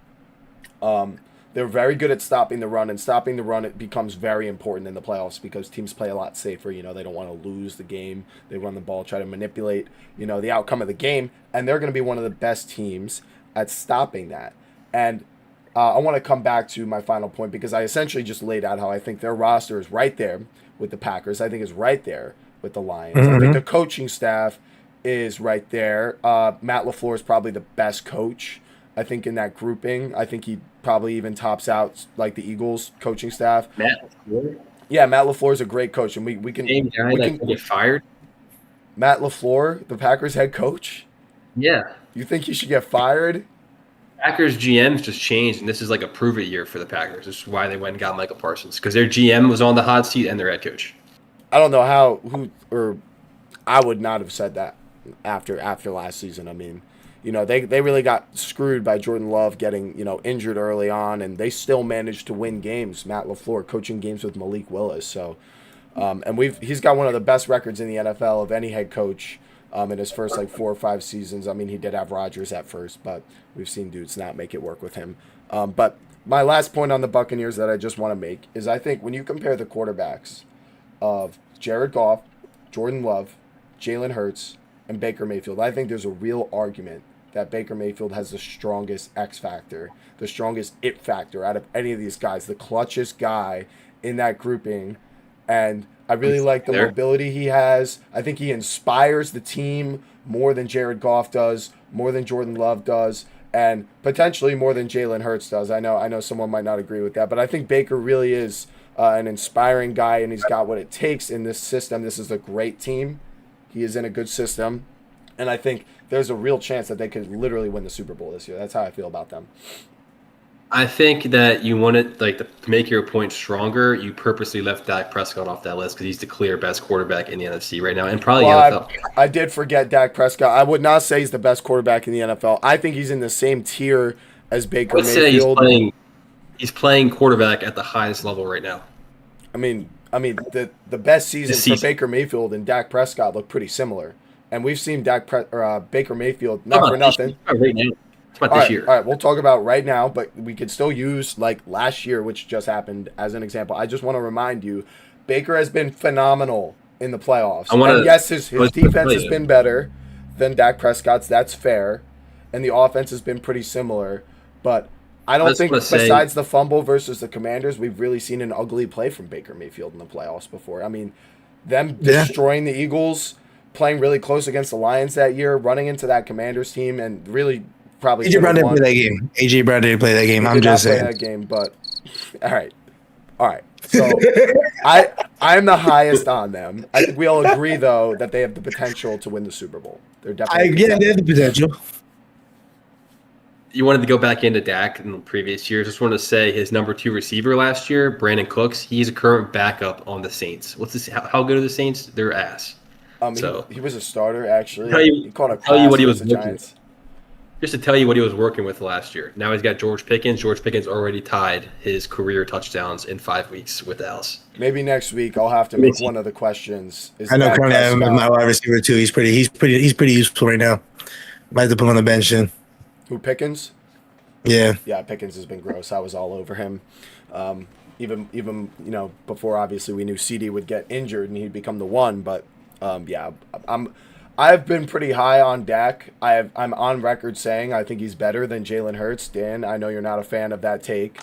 Speaker 1: they're very good at stopping the run. And stopping the run, it becomes very important in the playoffs because teams play a lot safer. They don't want to lose the game. They run the ball, try to manipulate, the outcome of the game. And they're going to be one of the best teams at stopping that. And I want to come back to my final point because I essentially just laid out how I think their roster is right there with the Packers. I think it's right there with the Lions. Mm-hmm. I think the coaching staff is right there. Matt LaFleur is probably the best coach, I think, in that grouping. I think he probably even tops out the Eagles coaching staff.
Speaker 3: Matt LaFleur?
Speaker 1: Yeah, Matt LaFleur is a great coach, and we can.
Speaker 3: Same guy that can get fired?
Speaker 1: Matt LaFleur, the Packers head coach?
Speaker 3: Yeah.
Speaker 1: You think he should get fired?
Speaker 3: Packers GMs just changed, and this is like a prove-it year for the Packers. This is why they went and got Michael Parsons, because their GM was on the hot seat and their head coach.
Speaker 1: I don't know I would not have said that after last season. I mean, they really got screwed by Jordan Love getting, injured early on, and they still managed to win games. Matt LaFleur coaching games with Malik Willis. So, and he's got one of the best records in the NFL of any head coach in his first 4 or 5 seasons. I mean, he did have Rodgers at first, but we've seen dudes not make it work with him. But my last point on the Buccaneers that I just want to make is I think when you compare the quarterbacks of Jared Goff, Jordan Love, Jalen Hurts, and Baker Mayfield, I think there's a real argument that Baker Mayfield has the strongest X factor, the strongest it factor out of any of these guys, the clutchest guy in that grouping. And I really like the mobility he has. I think he inspires the team more than Jared Goff does, more than Jordan Love does, and potentially more than Jalen Hurts does. I know someone might not agree with that, but I think Baker really is an inspiring guy, and he's got what it takes in this system. This is a great team. He is in a good system, and I think there's a real chance that they could literally win the Super Bowl this year. That's how I feel about them.
Speaker 3: I think that you wanted to make your point stronger. You purposely left Dak Prescott off that list because he's the clear best quarterback in the NFC right now, and probably the NFL.
Speaker 1: I did forget Dak Prescott. I would not say he's the best quarterback in the NFL. I think he's in the same tier as Baker Mayfield.
Speaker 3: Say he's playing quarterback at the highest level right now.
Speaker 1: I mean, the best season for Baker Mayfield and Dak Prescott look pretty similar, and we've seen Baker Mayfield not for nothing.
Speaker 3: Right now. This year.
Speaker 1: All right, we'll talk about right now, but we could still use last year, which just happened, as an example. I just want to remind you, Baker has been phenomenal in the playoffs. Yes, his defense has been better than Dak Prescott's. That's fair, and the offense has been pretty similar. But I don't think, besides the fumble versus the Commanders, we've really seen an ugly play from Baker Mayfield in the playoffs before. I mean, them destroying the Eagles, playing really close against the Lions that year, running into that Commanders team, and really. Probably
Speaker 2: AJ Brown didn't play that game. AJ Brown didn't play that game. I'm just saying.
Speaker 1: That game, but all right. So I'm the highest on them. I think we all agree though that they have the potential to win the Super Bowl. They're definitely
Speaker 2: they have the potential.
Speaker 3: You wanted to go back into Dak in the previous years. Just wanted to say his number 2 receiver last year, Brandon Cooks. He's a current backup on the Saints. What's this? How good are the Saints? They're ass.
Speaker 1: He was a starter actually.
Speaker 3: He caught a tell you what he was working with. Just to tell you what he was working with last year. Now he's got George Pickens. George Pickens already tied his career touchdowns in 5 weeks with Dallas.
Speaker 1: Maybe next week I'll have to make one of the questions.
Speaker 2: I know currently I have him as my wide receiver too. He's pretty useful right now. Might have to put him on the bench soon.
Speaker 1: Who, Pickens?
Speaker 2: Yeah.
Speaker 1: Yeah, Pickens has been gross. I was all over him. Even before obviously we knew CD would get injured and he'd become the one, but I've been pretty high on Dak. I'm on record saying I think he's better than Jalen Hurts. Dan, I know you're not a fan of that take.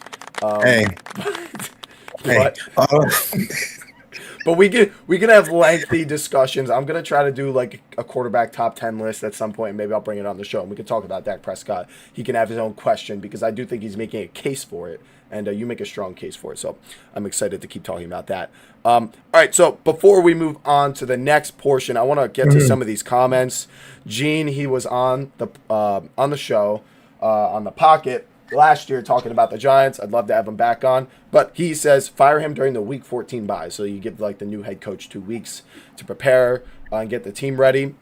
Speaker 1: But we can have lengthy discussions. I'm gonna try to do a quarterback top 10 list at some point. And maybe I'll bring it on the show and we can talk about Dak Prescott. He can have his own question because I do think he's making a case for it, and you make a strong case for it. So I'm excited to keep talking about that. All right, so before we move on to the next portion, I want to get to some of these comments. Gene, he was on the show on the Pocket last year talking about the Giants. I'd love to have him back on, but he says fire him during the Week 14 bye. So you give the new head coach 2 weeks to prepare and get the team ready.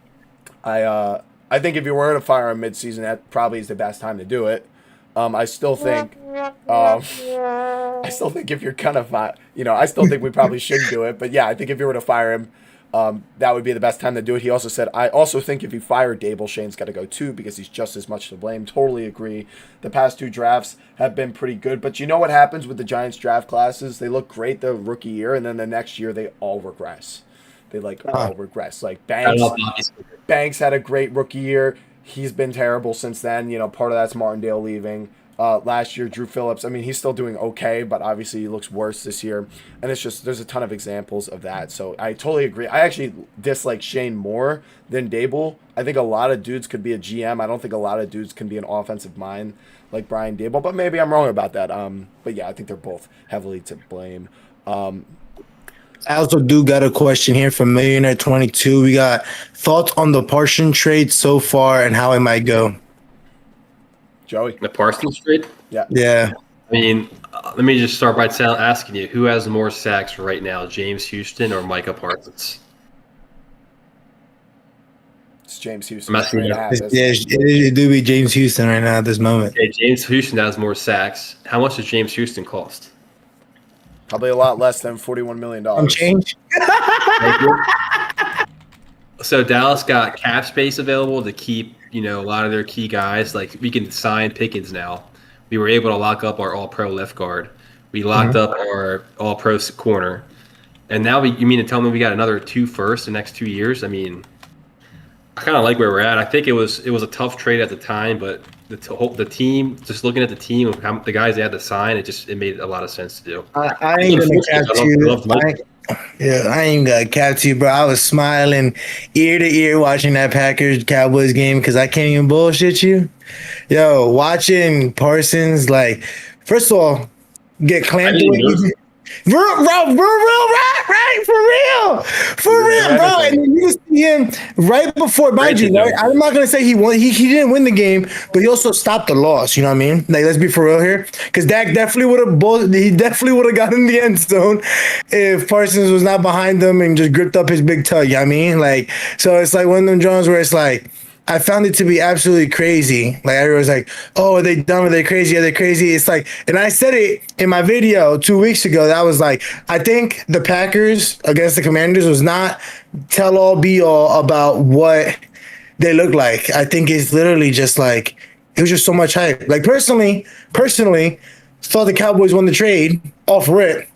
Speaker 1: I think if you were to fire him midseason, that probably is the best time to do it. I still think if you're gonna fire, I still think we probably shouldn't do it. But yeah, I think if you were to fire him, that would be the best time to do it. He also said, I also think if you fire Daboll, Shane's got to go too because he's just as much to blame. Totally agree. The past 2 drafts have been pretty good. But you know what happens with the Giants draft classes? They look great the rookie year, and then the next year they all regress. They all regress. Banks had a great rookie year. He's been terrible since then. Part of that's Martindale leaving. Last year, Drew Phillips, he's still doing okay, but obviously he looks worse this year. And it's just, there's a ton of examples of that. So I totally agree. I actually dislike Shane more than Daboll. I think a lot of dudes could be a GM. I don't think a lot of dudes can be an offensive mind like Brian Daboll, but maybe I'm wrong about that. But yeah, I think they're both heavily to blame.
Speaker 2: I also do got a question here from Millionaire22. We got thoughts on the Parsons trade so far and how it might go.
Speaker 1: Joey?
Speaker 3: The Parsons trade?
Speaker 2: Yeah.
Speaker 3: I mean, let me just start by asking you, who has more sacks right now, James Houston or Micah Parsons?
Speaker 1: It's James Houston.
Speaker 2: It do be James Houston right now at this moment.
Speaker 3: Okay, James Houston has more sacks. How much does James Houston cost?
Speaker 1: Probably a lot less than $41 million.
Speaker 2: Change.
Speaker 3: So Dallas got cap space available to keep, a lot of their key guys. Like, we can sign Pickens now. We were able to lock up our all-pro left guard. We locked up our all-pro corner. And now you mean to tell me we got another 2 firsts the next 2 years? I mean, I kind of like where we're at. I think it was a tough trade at the time, but the team, just looking at the team of the guys they had to sign, it made a lot of sense to do.
Speaker 2: I ain't gonna cap you. I ain't gonna cap you, bro. I was smiling ear to ear watching that Packers Cowboys game because I can't even bullshit you. Yo, watching Parsons, like, first of all, get clamped the way he did. For real, bro. And then you see him right before, mind you, right? I'm not gonna say he won. He didn't win the game, but he also stopped the loss. You know what I mean? Like, let's be for real here, because Dak definitely would have. He definitely would have got in the end zone if Parsons was not behind him and just gripped up his big toe. You know what I mean? Like, so it's like one of them drones where it's like, I found it to be absolutely crazy. Like, everyone's like, "Oh, are they dumb? Are they crazy? Are they crazy?" It's like, and I said it in my video 2 weeks ago. That was like, I think the Packers against the Commanders was not tell all be all about what they look like. I think it's literally just like, it was just so much hype. Like, personally, thought the Cowboys won the trade off rip.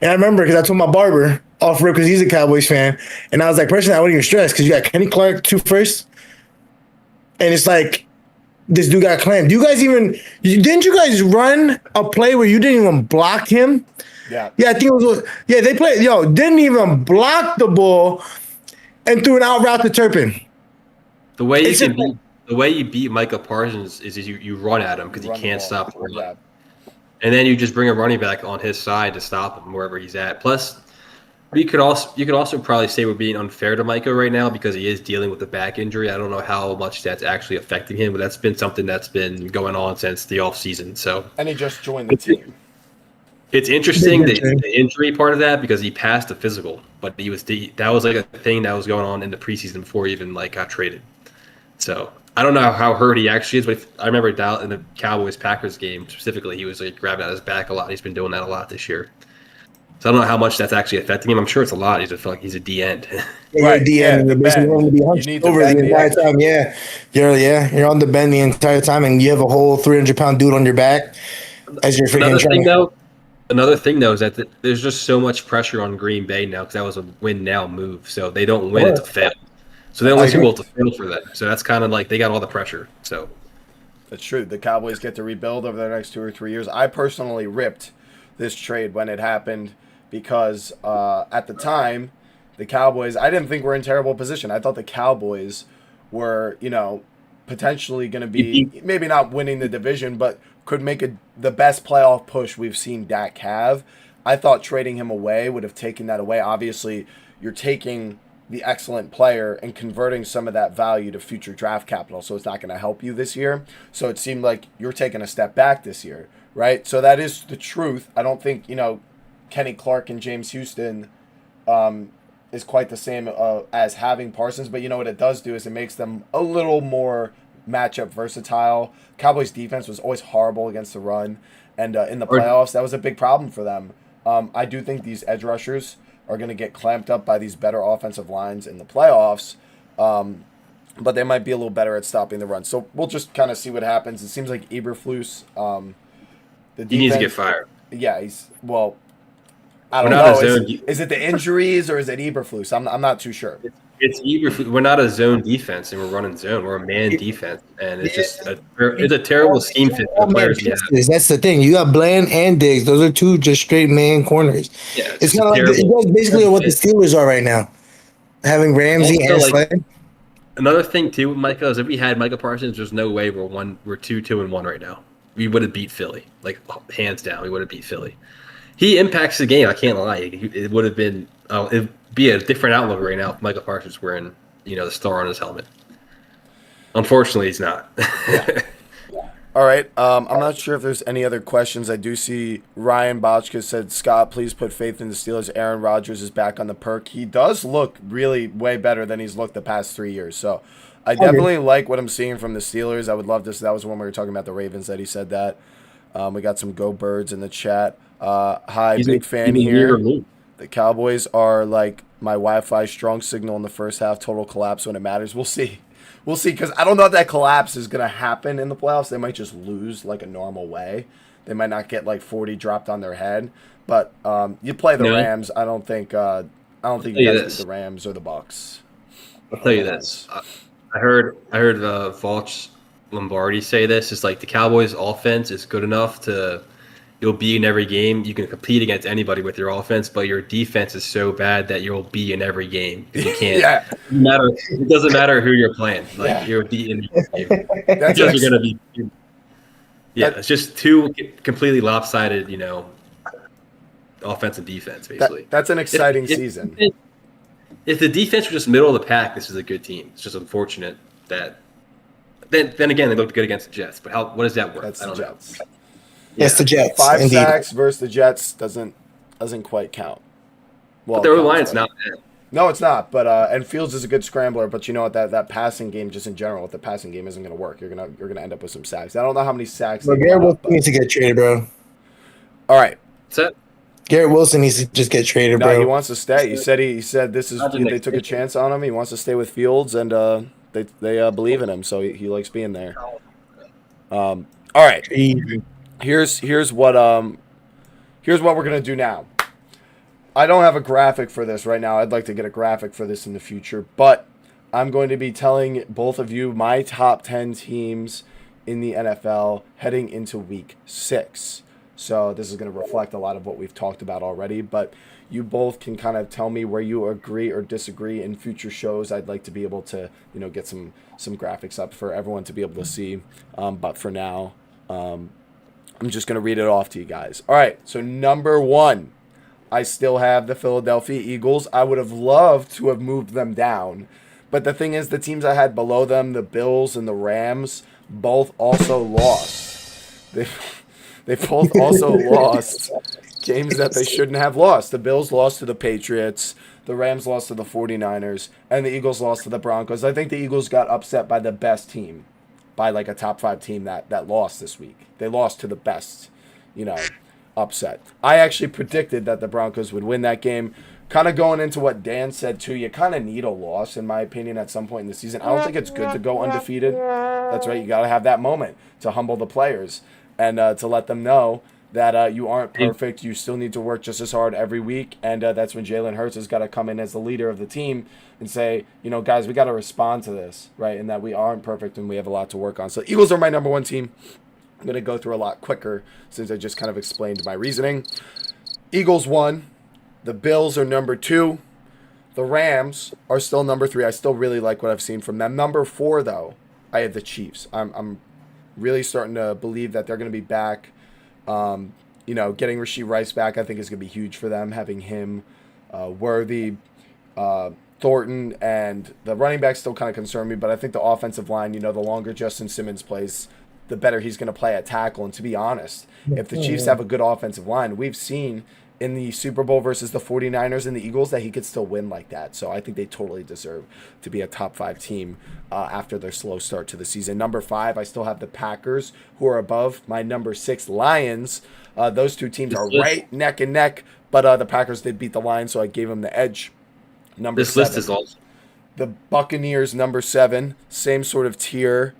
Speaker 2: And I remember because I told my barber off rip because he's a Cowboys fan, and I was like, personally, I wouldn't even stress because you got Kenny Clark 2 firsts. And it's like, this dude got clamped. Didn't you guys run a play where you didn't even block him?
Speaker 1: Yeah.
Speaker 2: Yeah, I think it was. Yeah, they played. Didn't even block the ball and threw an out route to Turpin.
Speaker 3: The way you beat Micah Parsons is you run at him because he can't stop the run. Yeah. And then you just bring a running back on his side to stop him wherever he's at. Plus, you could also probably say we're being unfair to Micah right now because he is dealing with a back injury. I don't know how much that's actually affecting him, but that's been something that's been going on since the offseason. So,
Speaker 1: and he just joined the team.
Speaker 3: It's interesting the injury part of that because he passed the physical, but that was like a thing that was going on in the preseason before he even got traded. So I don't know how hurt he actually is, but I remember in the Cowboys-Packers game specifically, he was grabbing at his back a lot. He's been doing that a lot this year. So I don't know how much that's actually affecting him. I'm sure it's a lot. He's a D end.
Speaker 2: Right, D end. You're basically going to be hunched over the entire time. Yeah, you're on the bend the entire time, and you have a whole 300-pound dude on your back as you're freaking.
Speaker 3: Another thing though is that there's just so much pressure on Green Bay now because that was a win now move. So they don't win it to fail. So they don't want people to fail for that. So that's kind of like they got all the pressure. So
Speaker 1: that's true. The Cowboys get to rebuild over the next 2 or 3 years. I personally ripped this trade when it happened. Because at the time, the Cowboys, I didn't think were in terrible position. I thought the Cowboys were, potentially going to be maybe not winning the division, but could make the best playoff push we've seen Dak have. I thought trading him away would have taken that away. Obviously, you're taking the excellent player and converting some of that value to future draft capital, so it's not going to help you this year. So it seemed like you're taking a step back this year, right? So that is the truth. I don't think, Kenny Clark and James Houston is quite the same as having Parsons. But what it does do is it makes them a little more matchup versatile. Cowboys defense was always horrible against the run. And in the playoffs, that was a big problem for them. I do think these edge rushers are going to get clamped up by these better offensive lines in the playoffs. But they might be a little better at stopping the run. So we'll just kind of see what happens. It seems like Eberflus,
Speaker 3: he needs to get fired.
Speaker 1: Yeah, I don't know. Is it the injuries or is it Eberflus? I'm not too sure.
Speaker 3: It's Eberflus. We're not a zone defense, and we're running zone. We're a man defense, and it's just it's a terrible scheme fit for the players we have.
Speaker 2: That's the thing. You got Bland and Diggs. Those are 2 just straight man corners. Yeah, it's kind of like basically what the Steelers are right now, having Ramsey and Slade.
Speaker 3: Another thing too, Micah, is if we had Micah Parsons, there's no way we're 2-1 right now. We would have beat Philly, hands down. We would have beat Philly. he impacts the game. I can't lie. It would have been it'd be a different outlook right now if Michael Parsons wearing the star on his helmet. Unfortunately, he's not.
Speaker 1: Yeah. All right. I'm not sure if there's any other questions. I do see Ryan Botchka said, Scott, please put faith in the Steelers. Aaron Rodgers is back on the perk. He does look really way better than he's looked the past 3 years. So I definitely like what I'm seeing from the Steelers. I would love this. That was when we were talking about the Ravens that he said that. We got some Go Birds in the chat. Hi, big fan here. The Cowboys are like my Wi-Fi strong signal in the first half. Total collapse when it matters. We'll see. We'll see, because I don't know if that collapse is going to happen in the playoffs. They might just lose like a normal way. They might not get like 40 dropped on their head. But you play the Rams. I don't think you guys beat the Rams or the Bucs.
Speaker 3: I'll tell you this. I heard Volch Lombardi say this. It's like the Cowboys' offense is good enough to you'll be in every game. You can compete against anybody with your offense, but your defense is so bad that you'll be in every game. You can't.
Speaker 1: Yeah.
Speaker 3: It doesn't matter who you're playing. Like you'll be in every game. That's you're gonna be. Yeah, it's just two completely lopsided, offense and defense, basically.
Speaker 1: That's an exciting season.
Speaker 3: If the defense were just middle of the pack, this is a good team. It's just unfortunate that. Then again, they looked good agast the Jets. But what is that worth?
Speaker 1: That's the Jets.
Speaker 2: Yes, the Jets.
Speaker 1: 5
Speaker 2: indeed.
Speaker 1: sacks versus the Jets doesn't quite count.
Speaker 3: Well, their line's not bad.
Speaker 1: No, it's not. But and Fields is a good scrambler. But you know what? That passing game, just in general, the passing game isn't going to work. You're gonna end up with some sacks. I don't know how many sacks.
Speaker 2: Garrett Wilson needs to get traded, bro.
Speaker 1: All right.
Speaker 3: What's that?
Speaker 2: Garrett Wilson needs to just get traded, bro.
Speaker 1: No, he wants to stay. He said this is they took a chance on him. He wants to stay with Fields, and they believe in him, so he likes being there. All right. Here's what we're gonna do now. I don't have a graphic for this right now. I'd like to get a graphic for this in the future, but I'm going to be telling both of you my top 10 teams in the NFL heading into Week 6. So this is going to reflect a lot of what we've talked about already, but you both can kind of tell me where you agree or disagree in future shows. I'd like to be able to, get some graphics up for everyone to be able to see. But for now, I'm just going to read it off to you guys. All right. So number 1, I still have the Philadelphia Eagles. I would have loved to have moved them down. But the thing is, the teams I had below them, the Bills and the Rams, both also lost. They both also lost games that they shouldn't have lost. The Bills lost to the Patriots. The Rams lost to the 49ers. And the Eagles lost to the Broncos. I think the Eagles got upset by the best team, by like a top 5 team that lost this week. They lost to the best, upset. I actually predicted that the Broncos would win that game. Kind of going into what Dan said, too, you kind of need a loss, in my opinion, at some point in the season. I don't think it's good to go undefeated. That's right. You got to have that moment to humble the players and to let them know that you aren't perfect. You still need to work just as hard every week. And that's when Jalen Hurts has got to come in as the leader of the team and say, guys, we got to respond to this, right? And that we aren't perfect and we have a lot to work on. So Eagles are my number 1 team. I'm going to go through a lot quicker since I just kind of explained my reasoning. Eagles 1. The Bills are number 2. The Rams are still number 3. I still really like what I've seen from them. Number 4, though, I have the Chiefs. I'm really starting to believe that they're going to be back. Getting Rashee Rice back, I think, is going to be huge for them. Having him, Worthy, Thornton, and the running backs still kind of concern me, but I think the offensive line, the longer Justin Simmons plays, the better he's going to play at tackle. And to be honest, if the Chiefs have a good offensive line, we've seen in the Super Bowl versus the 49ers and the Eagles that he could still win like that. So I think they totally deserve to be a top 5 team after their slow start to the season. Number 5, I still have the Packers, who are above my number 6 Lions. Those two teams are right neck and neck, but the Packers did beat the Lions, so I gave them the edge. Number 7,
Speaker 3: list is awesome.
Speaker 1: The Buccaneers, number 7, same sort of tier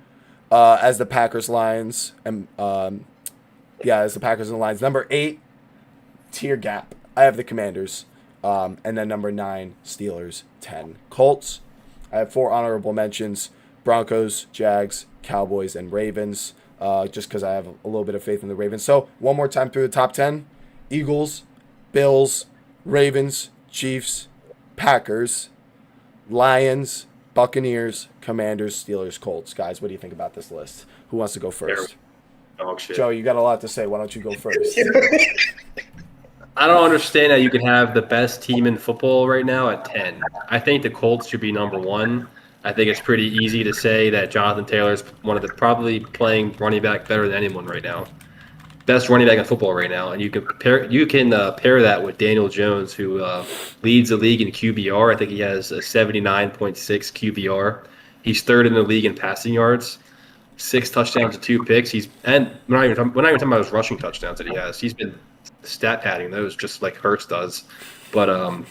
Speaker 1: as the Packers, Lions, and as the Packers and the Lions. Number 8, tier gap, I have the Commanders, and then number 9, Steelers, 10, Colts. I have 4 honorable mentions: Broncos, Jags, Cowboys, and Ravens, just because I have a little bit of faith in the Ravens. So one more time through the top 10: Eagles, Bills, Ravens, Chiefs, Packers, Lions, Buccaneers, Commanders, Steelers, Colts. Guys, what do you think about this list? Who wants to go first?
Speaker 3: Oh, shit.
Speaker 1: Joe, you got a lot to say. Why don't you go first?
Speaker 3: I don't understand how you can have the best team in football right now at 10. I think the Colts should be number 1. I think it's pretty easy to say that Jonathan Taylor's one of the probably playing running back better than anyone right now. Best running back in football right now, and you can pair that with Daniel Jones, who leads the league in QBR. I think he has a 79.6 QBR. He's third in the league in passing yards, 6 touchdowns and 2 picks. We're not even talking about his rushing touchdowns that he has. He's been stat padding those just like Hurts does. But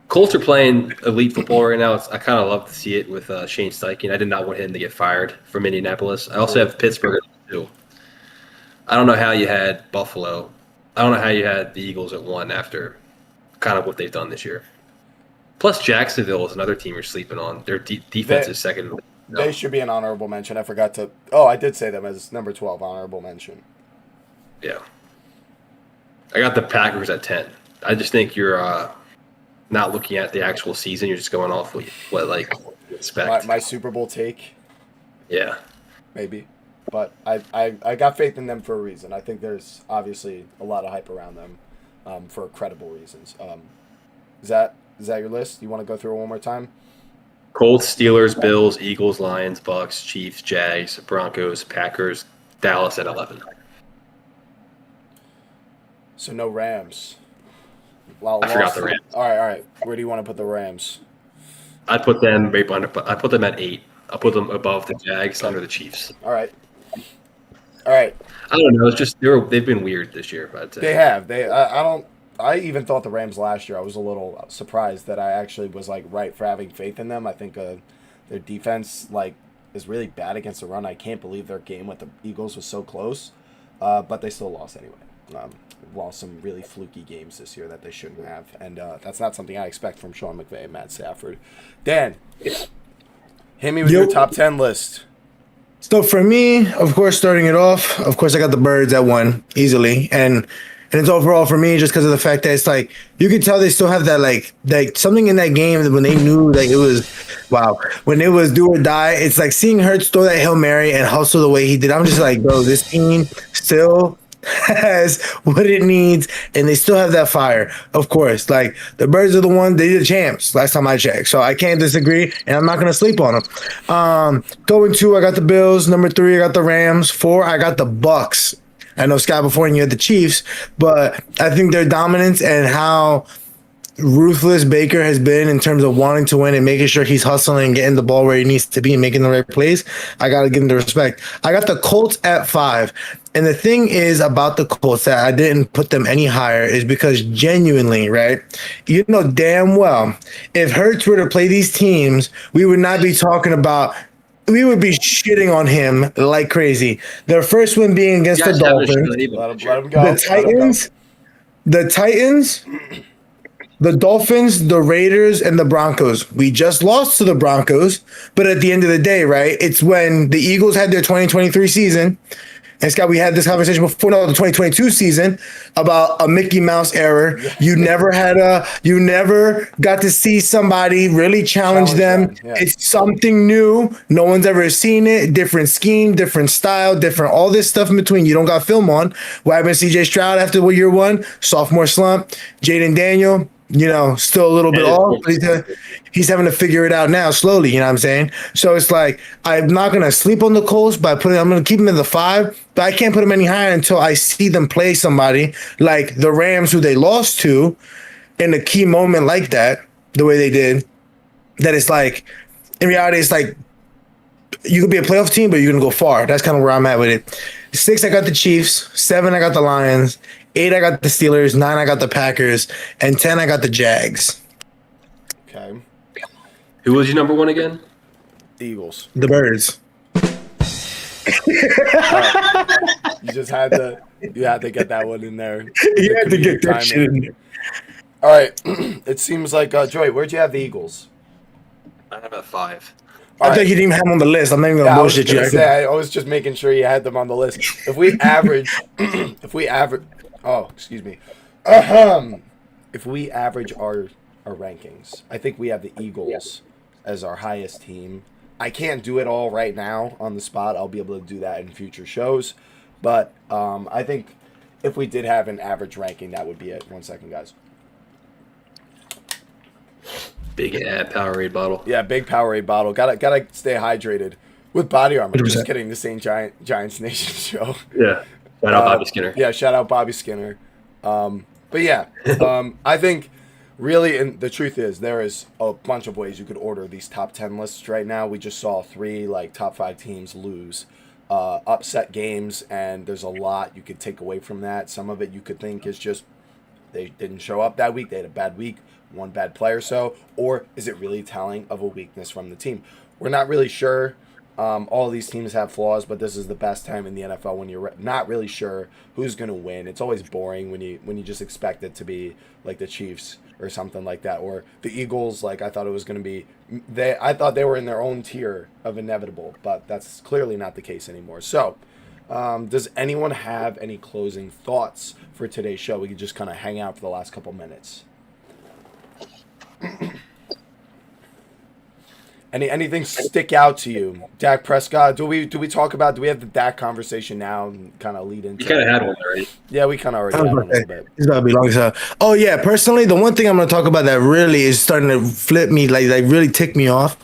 Speaker 3: Colts are playing elite football right now. I kind of love to see it with Shane Steichen. I did not want him to get fired from Indianapolis. I also have Pittsburgh too. I don't know how you had Buffalo. I don't know how you had the Eagles at 1 after kind of what they've done this year. Plus, Jacksonville is another team you're sleeping on. Their defense is second.
Speaker 1: They should be an honorable mention. I forgot to. Oh, I did say them as number 12, honorable mention.
Speaker 3: Yeah. I got the Packers at 10. I just think you're not looking at the actual season. You're just going off what you expect.
Speaker 1: My Super Bowl take.
Speaker 3: Yeah.
Speaker 1: Maybe. But I got faith in them for a reason. I think there's obviously a lot of hype around them for credible reasons. Is that your list? You want to go through it one more time?
Speaker 3: Colts, Steelers, Bills, Eagles, Lions, Bucks, Chiefs, Jags, Broncos, Packers, Dallas at 11.
Speaker 1: So no Rams.
Speaker 3: I forgot the Rams.
Speaker 1: All right. Where do you want to put the Rams?
Speaker 3: I'd put them right under. I put them at 8. I'll put them above the Jags, under the Chiefs.
Speaker 1: All right. I
Speaker 3: don't know. It's just they've been weird this year. I'd say.
Speaker 1: They have. I even thought the Rams last year. I was a little surprised that I actually was right for having faith in them. I think their defense is really bad against the run. I can't believe their game with the Eagles was so close, but they still lost anyway. Lost some really fluky games this year that they shouldn't have, and that's not something I expect from Sean McVay and Matt Stafford. Dan, hit me with your top 10 list.
Speaker 2: So for me, of course, starting it off, of course, I got the Birds at 1 easily, and it's overall for me just because of the fact that it's you could tell they still have that like something in that game when they knew it was when it was do or die. It's like seeing Hurts throw that Hail Mary and hustle the way he did. I'm just bro, this team still has what it needs, and they still have that fire. Of course, the Birds are the one, they the champs last time I checked, so I can't disagree, and I'm not gonna sleep on them. Going 2, I got the Bills. Number 3, I got the Rams. 4, I got the Bucks. I know Scott before you had the Chiefs, but I think their dominance and how ruthless Baker has been in terms of wanting to win and making sure he's hustling and getting the ball where he needs to be and making the right plays, I got to give him the respect. I got the Colts at 5. And the thing is about the Colts that I didn't put them any higher is because genuinely, right, you know damn well, if Hurts were to play these teams, we would not be talking about – we would be shitting on him like crazy. Their first one being against the Dolphins.
Speaker 1: Let him go.
Speaker 2: The Titans, the Dolphins, the Raiders, and the Broncos. We just lost to the Broncos, but at the end of the day, right, it's when the Eagles had their 2023 season. And Scott, we had this conversation before, the 2022 season about a Mickey Mouse error. You never got to see somebody really challenge them. Yeah. It's something new. No one's ever seen it. Different scheme, different style, different all this stuff in between. You don't got film on. What happened to CJ Stroud after year 1? Sophomore slump. Jaden Daniel, still a little bit off, but he's having to figure it out now slowly, you know what I'm saying? So it's I'm not going to sleep on the Colts, but I'm going to keep them in the 5, but I can't put them any higher until I see them play somebody like the Rams, who they lost to in a key moment like that, the way they did, that it's in reality, it's you could be a playoff team, but you're going to go far. That's kind of where I'm at with it. 6, I got the Chiefs. 7, I got the Lions. 8, I got the Steelers. 9, I got the Packers. And 10, I got the Jags.
Speaker 1: Okay.
Speaker 3: Who was your number 1 again?
Speaker 1: The Eagles.
Speaker 2: The Birds.
Speaker 1: You just had to get that one in there.
Speaker 2: You had to get that shit in there.
Speaker 1: All right. It seems like, Joey, where'd you have the Eagles?
Speaker 3: I have a 5.
Speaker 2: I think you didn't even have them on the list. I'm not even going to bullshit you.
Speaker 1: I was just making sure you had them on the list. If we average, if we average our rankings, I think we have the Eagles as our highest team. I can't do it all right now on the spot. I'll be able to do that in future shows. But I think if we did have an average ranking, that would be it. 1 second, guys.
Speaker 3: Big Powerade bottle.
Speaker 1: Yeah, big Powerade bottle. Gotta stay hydrated with body armor.
Speaker 2: 100%.
Speaker 1: Just kidding. The St. Giants Nation show.
Speaker 3: Yeah. Shout out Bobby Skinner.
Speaker 1: Yeah, shout out Bobby Skinner. But yeah, I think really, and the truth is, there is a bunch of ways you could order these top 10 lists right now. We just saw 3 top 5 teams lose, upset games, and there's a lot you could take away from that. Some of it you could think is just they didn't show up that week, they had a bad week, one bad player, or is it really telling of a weakness from the team? We're not really sure. All of these teams have flaws, but this is the best time in the NFL when you're not really sure who's going to win. It's always boring when you just expect it to be like the Chiefs or something like that, or the Eagles. Like I thought it was going to be, I thought they were in their own tier of inevitable, but that's clearly not the case anymore. So, does anyone have any closing thoughts for today's show? We could just kind of hang out for the last couple minutes. Anything stick out to you? Dak Prescott, do we talk about, do we have the Dak conversation now and kind of lead into
Speaker 3: You kind of had one already.
Speaker 1: Yeah, we kind of already had one a little bit.
Speaker 2: It's gotta be long as hell. Oh yeah, personally, the one thing I'm gonna talk about that really is starting to flip me, like really tick me off.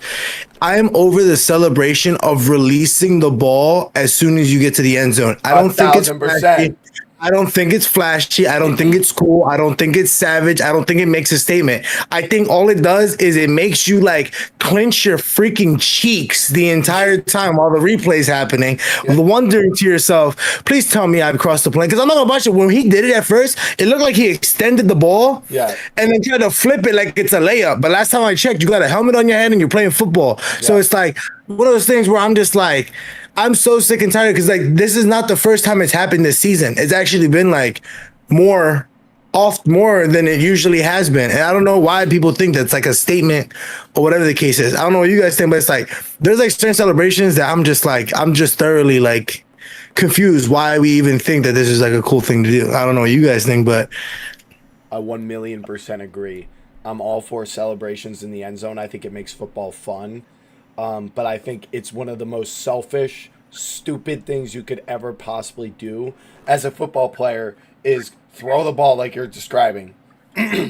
Speaker 2: I am over the celebration of releasing the ball as soon as you get to the end zone. I don't think it's
Speaker 1: 1,000%.
Speaker 2: I don't think it's flashy. I don't think it's cool. I don't think it's savage. I don't think it makes a statement. I think all it does is it makes you like clench your freaking cheeks the entire time while the replay's happening, wondering to yourself, please tell me I've crossed the plane. Because I'm not gonna watch it. When he did it at first, it looked like he extended the ball and then tried to flip it like it's a layup. But last time I checked, you got a helmet on your head and you're playing football. So it's like one of those things where I'm just like, I'm so sick and tired because like this is not the first time it's happened this season. It's actually been like more than it usually has been. And I don't know why people think that's like a statement or whatever the case is. I don't know what you guys think, but it's like there's like certain celebrations that I'm just thoroughly like confused why we even think that this is like a cool thing to do. I don't know what you guys think, but
Speaker 1: I 1,000,000% agree. I'm all for celebrations in the end zone. I think it makes football fun. But I think it's one of the most selfish, stupid things you could ever possibly do as a football player is throw the ball like you're describing.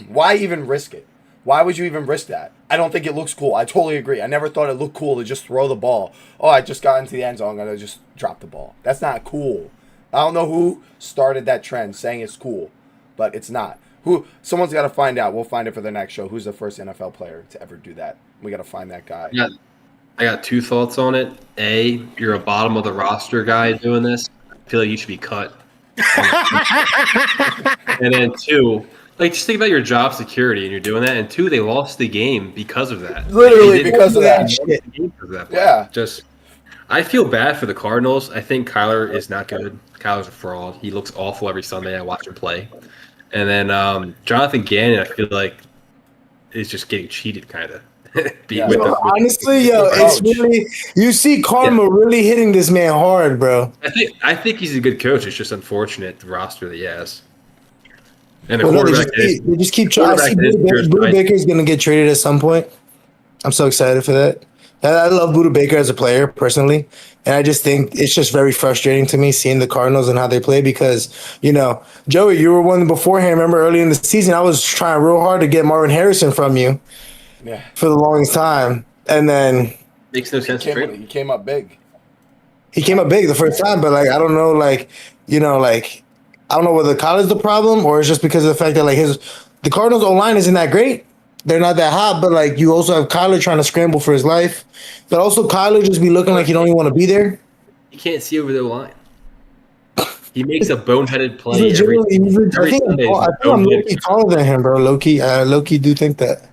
Speaker 1: Why even risk it? Why would you even risk that? I don't think it looks cool. I totally agree. I never thought it looked cool to just throw the ball. Oh, I just got into the end zone. I'm going to just drop the ball. That's not cool. I don't know who started that trend saying it's cool, but it's not. Someone's got to find out. We'll find it for the next show. Who's the first NFL player to ever do that? We got to find that guy.
Speaker 3: Yeah. I got 2 thoughts on it. A, you're a bottom of the roster guy doing this. I feel like you should be cut. And then 2, like just think about your job security and you're doing that. And 2, they lost the game because of that.
Speaker 1: Literally because of that.
Speaker 3: Yeah. Just, I feel bad for the Cardinals. I think Kyler is not good. Kyler's a fraud. He looks awful every Sunday. I watch him play. And then Jonathan Gannon, I feel like, is just getting cheated kind of.
Speaker 2: Honestly, it's really, you see karma really hitting this man hard, bro.
Speaker 3: I think he's a good coach. It's just unfortunate the roster that he has. And the
Speaker 2: they just keep trying. Buda Baker's gonna get traded at some point. I'm so excited for that. I love Buda Baker as a player personally, and I just think it's just very frustrating to me seeing the Cardinals and how they play because, Joey, you were one beforehand. Remember early in the season, I was trying real hard to get Marvin Harrison from you. Yeah. For the longest time, and then
Speaker 3: makes no sense.
Speaker 1: He came up big.
Speaker 2: He came up big the first time, but like I don't know, I don't know whether Kyler's the problem or it's just because of the fact that like the Cardinals O-line isn't that great. They're not that hot, but like you also have Kyler trying to scramble for his life, but also Kyler just be looking like he don't even want to be there.
Speaker 3: He can't see over the line. He makes a boneheaded play.
Speaker 2: I think I'm low-key taller than him, bro. Low-key do think that.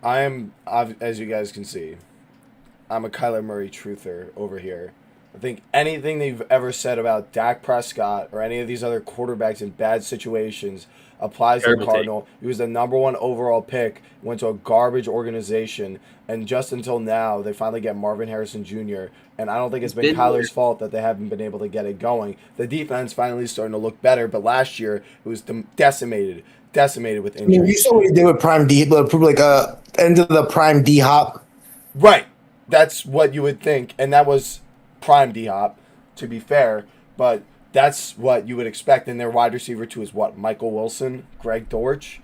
Speaker 1: I am, as you guys can see, I'm a Kyler Murray truther over here. I think anything they've ever said about Dak Prescott or any of these other quarterbacks in bad situations applies to the Cardinal. He was the number 1 overall pick, went to a garbage organization, and just until now, they finally get Marvin Harrison Jr., and I don't think it's been Kyler's fault that they haven't been able to get it going. The defense finally is starting to look better, but last year it was decimated with injuries.
Speaker 2: You saw what he did with Prime D, end of the Prime D Hop.
Speaker 1: Right. That's what you would think, and that was Prime D Hop, to be fair. But that's what you would expect. And their wide receiver two is what? Michael Wilson, Greg Dortch.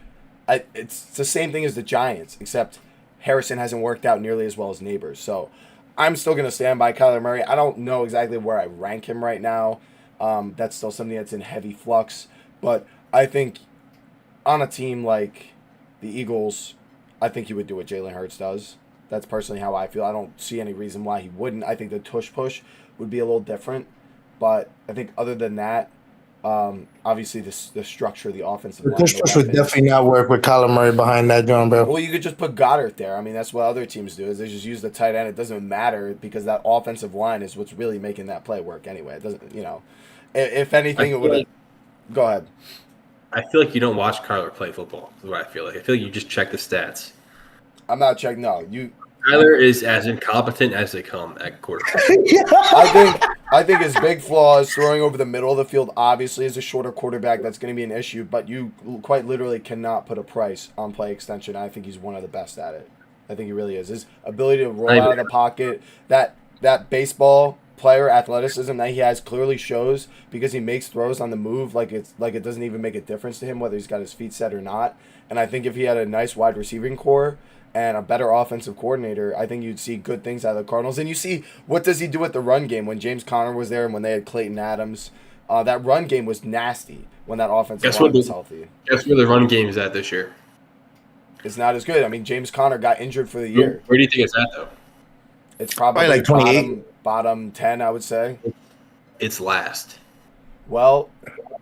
Speaker 1: It's the same thing as the Giants, except Harrison hasn't worked out nearly as well as Neighbors. So I'm still going to stand by Kyler Murray. I don't know exactly where I rank him right now. That's still something that's in heavy flux. But I think on a team like the Eagles, I think he would do what Jalen Hurts does. That's personally how I feel. I don't see any reason why he wouldn't. I think the tush push would be a little different. But I think other than that, obviously the structure of the offensive line.
Speaker 2: The tush push would definitely not work with Kyler Murray behind that drum, bro.
Speaker 1: Well, you could just put Goddard there. I mean, that's what other teams do, is they just use the tight end. It doesn't matter because that offensive line is what's really making that play work anyway. It doesn't, if anything, it would have. Go ahead.
Speaker 3: I feel like you don't watch Kyler play football, is what I feel like. I feel like you just check the stats.
Speaker 1: I'm not checking. No,
Speaker 3: Kyler is as incompetent as they come at quarterback.
Speaker 1: I think his big flaw is throwing over the middle of the field. Obviously, as a shorter quarterback, that's going to be an issue. But you quite literally cannot put a price on play extension. I think he's one of the best at it. I think he really is. His ability to roll out of the pocket, that baseball player athleticism that he has clearly shows because he makes throws on the move like it doesn't even make a difference to him whether he's got his feet set or not. And I think if he had a nice wide receiving core and a better offensive coordinator, I think you'd see good things out of the Cardinals. And you see, what does he do with the run game when James Conner was there and when they had Clayton Adams? That run game was nasty when that offensive line was healthy.
Speaker 3: Guess where the run game is at this year?
Speaker 1: It's not as good. I mean, James Conner got injured for the year.
Speaker 3: Where do you think it's at, though?
Speaker 1: It's probably
Speaker 2: like 28.
Speaker 1: Bottom 10, I would say.
Speaker 3: It's last.
Speaker 1: Well,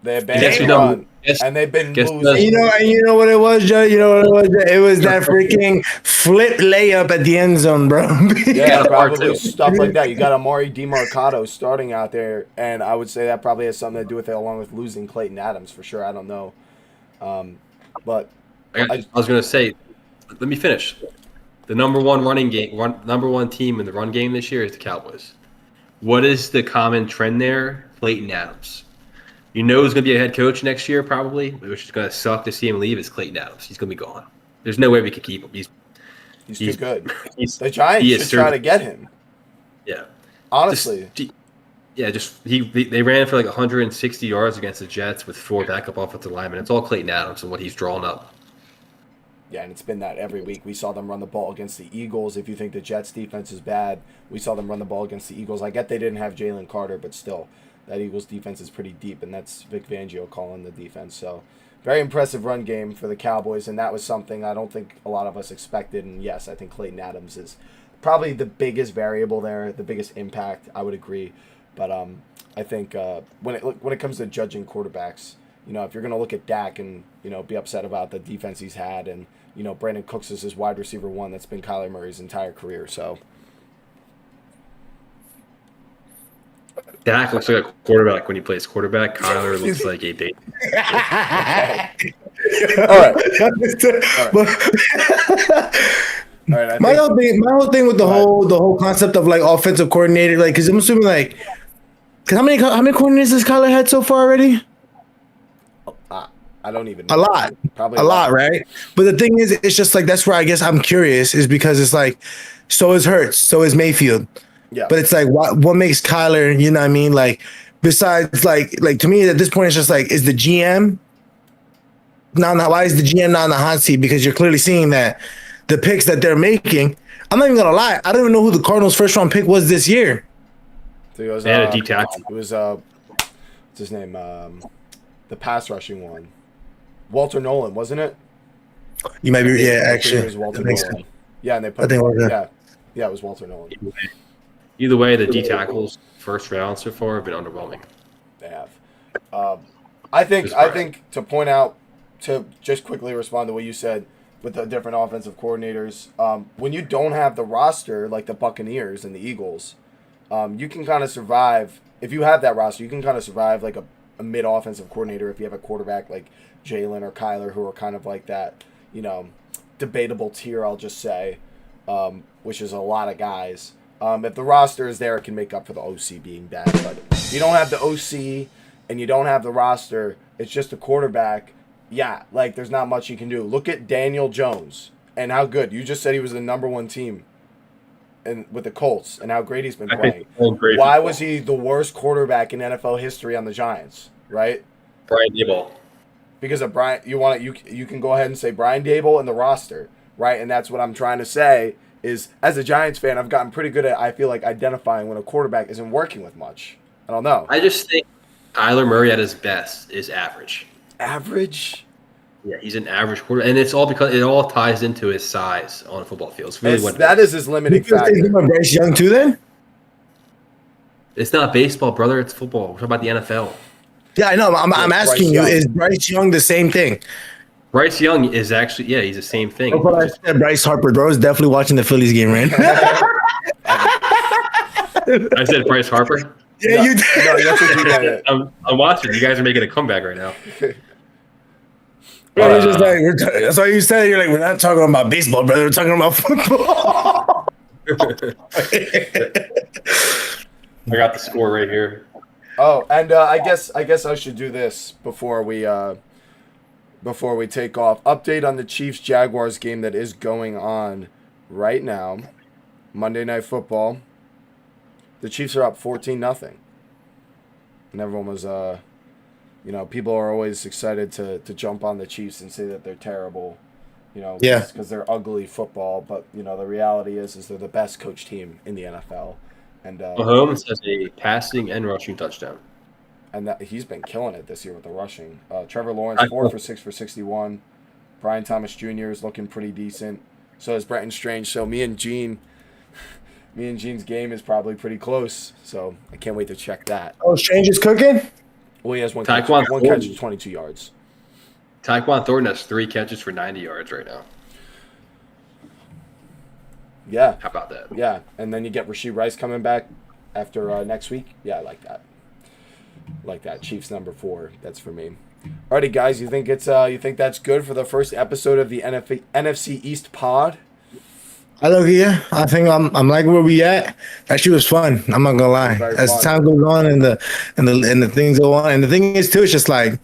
Speaker 1: they've been and they've been losing.
Speaker 2: You know what it was, Joe? You know what it was? It was that freaking flip layup at the end zone, bro.
Speaker 1: Yeah, probably stuff like that. You got Amari DeMarcado starting out there, and I would say that probably has something to do with it, along with losing Clayton Adams for sure. I don't know, but
Speaker 3: I was going to say, let me finish. The number one team in the run game this year is the Cowboys. What is the common trend there? Clayton Adams. You know who's going to be a head coach next year, probably, which is going to suck to see him leave, is Clayton Adams. He's going to be gone. There's no way we could keep him.
Speaker 1: He's too good. The Giants should try to get him.
Speaker 3: Yeah.
Speaker 1: Honestly.
Speaker 3: They ran for like 160 yards against the Jets with 4 backup offensive linemen. It's all Clayton Adams and what he's drawn up.
Speaker 1: Yeah, and it's been that every week. We saw them run the ball against the Eagles. If you think the Jets' defense is bad, we saw them run the ball against the Eagles. I get they didn't have Jalen Carter, but still, that Eagles defense is pretty deep, and that's Vic Fangio calling the defense. So, very impressive run game for the Cowboys, and that was something I don't think a lot of us expected. And yes, I think Clayton Adams is probably the biggest variable there, the biggest impact. I would agree, but I think when it comes to judging quarterbacks, if you're going to look at Dak and be upset about the defense he's had, and Brandon Cooks is his wide receiver one, that's been Kyler Murray's entire career. So
Speaker 3: Dak looks like a quarterback when he plays quarterback. Kyler looks like a baby.
Speaker 1: All right.
Speaker 2: My whole thing with the whole concept of like offensive coordinator, like, because I'm assuming like, because how many coordinators has Kyler had so far already?
Speaker 1: I don't even know.
Speaker 2: A lot. Probably a lot, right? But the thing is, it's just like, that's where I guess I'm curious, is because it's like, so is Hurts, so is Mayfield. Yeah. But it's like, what makes Kyler, you know what I mean? Like, besides, like to me at this point, it's just like, is the GM why is the GM not in the hot seat? Because you're clearly seeing that the picks that they're making, I'm not even gonna lie, I don't even know who the Cardinals' first round pick was this year.
Speaker 1: So it was,
Speaker 3: they had a D-tackle.
Speaker 1: It was what's his name? The pass rushing one. Walter Nolan, wasn't it?
Speaker 2: You might be, actually.
Speaker 1: It was Walter Nolan. Yeah, and they put it was Walter Nolan.
Speaker 3: Either way, the D tackles first round so far have been underwhelming.
Speaker 1: They have. I think to point out, to just quickly respond to what you said with the different offensive coordinators, when you don't have the roster like the Buccaneers and the Eagles, you can kind of survive. If you have that roster, you can kind of survive like a mid-offensive coordinator if you have a quarterback like Jalen or Kyler, who are kind of like that, debatable tier, I'll just say, which is a lot of guys. If the roster is there, it can make up for the OC being bad. But if you don't have the OC and you don't have the roster, it's just a quarterback. Yeah, like there's not much you can do. Look at Daniel Jones and how good. You just said he was the number one team and with the Colts and how great he's been
Speaker 3: I
Speaker 1: playing.
Speaker 3: think great
Speaker 1: Why
Speaker 3: football.
Speaker 1: was he the worst quarterback in NFL history on the Giants? Right?
Speaker 3: Brian Daboll.
Speaker 1: Because of Brian, you can go ahead and say Brian Daboll and the roster, right? And that's what I'm trying to say is, as a Giants fan, I've gotten pretty good at, I feel like, identifying when a quarterback isn't working with much. I don't know.
Speaker 3: I just think Kyler Murray at his best is average.
Speaker 1: Average?
Speaker 3: Yeah, he's an average quarterback, and it's all because it all ties into his size on a football field. It's really what
Speaker 1: That is his limiting
Speaker 2: You think
Speaker 1: factor.
Speaker 2: about Bryce Young too then?
Speaker 3: It's not baseball, brother. It's football. We're talking about the NFL.
Speaker 2: Yeah, I know. I'm asking you,
Speaker 1: Young.
Speaker 2: is Bryce Young the same thing?
Speaker 3: Bryce Young is actually, yeah, he's the same thing.
Speaker 2: That's what I said. Bryce Harper, bro, is definitely watching the Phillies game, right?
Speaker 3: I said Bryce Harper.
Speaker 2: Yeah, you did.
Speaker 1: No, that's what you did.
Speaker 3: I'm watching. You guys are making a comeback right now.
Speaker 2: Bro, just like, that's why you said, you're like, we're not talking about baseball, brother. We're talking about football.
Speaker 3: I got the score right here.
Speaker 1: Oh, and I guess I should do this before we take off. Update on the Chiefs-Jaguars game that is going on right now. Monday Night Football. The Chiefs are up 14-0. And everyone was, people are always excited to jump on the Chiefs and say that they're terrible,
Speaker 2: Yeah.
Speaker 1: because they're ugly football. But, the reality is they're the best coach team in the NFL. And
Speaker 3: Mahomes has a passing and rushing touchdown.
Speaker 1: And that he's been killing it this year with the rushing. Trevor Lawrence, 4 for 6 for 61. Brian Thomas Jr. is looking pretty decent. So is Brenton Strange. So me and Gene's game is probably pretty close. So I can't wait to check that.
Speaker 2: Oh, Strange is cooking?
Speaker 1: Well, he has one
Speaker 3: Tyquan
Speaker 1: catch of 22 yards.
Speaker 3: Tyquan Thornton has 3 catches for 90 yards right now.
Speaker 1: Yeah.
Speaker 3: How about that?
Speaker 1: Yeah. And then you get Rashee Rice coming back after next week. Yeah, I like that. Chiefs number 4. That's for me. Alrighty, guys. You think that's good for the first episode of the NFC East pod?
Speaker 2: Yeah. I think I'm like where we at. That shit was fun. I'm not gonna lie.
Speaker 1: Very
Speaker 2: As
Speaker 1: fun.
Speaker 2: time goes on and the things go on, and the thing is too, it's just like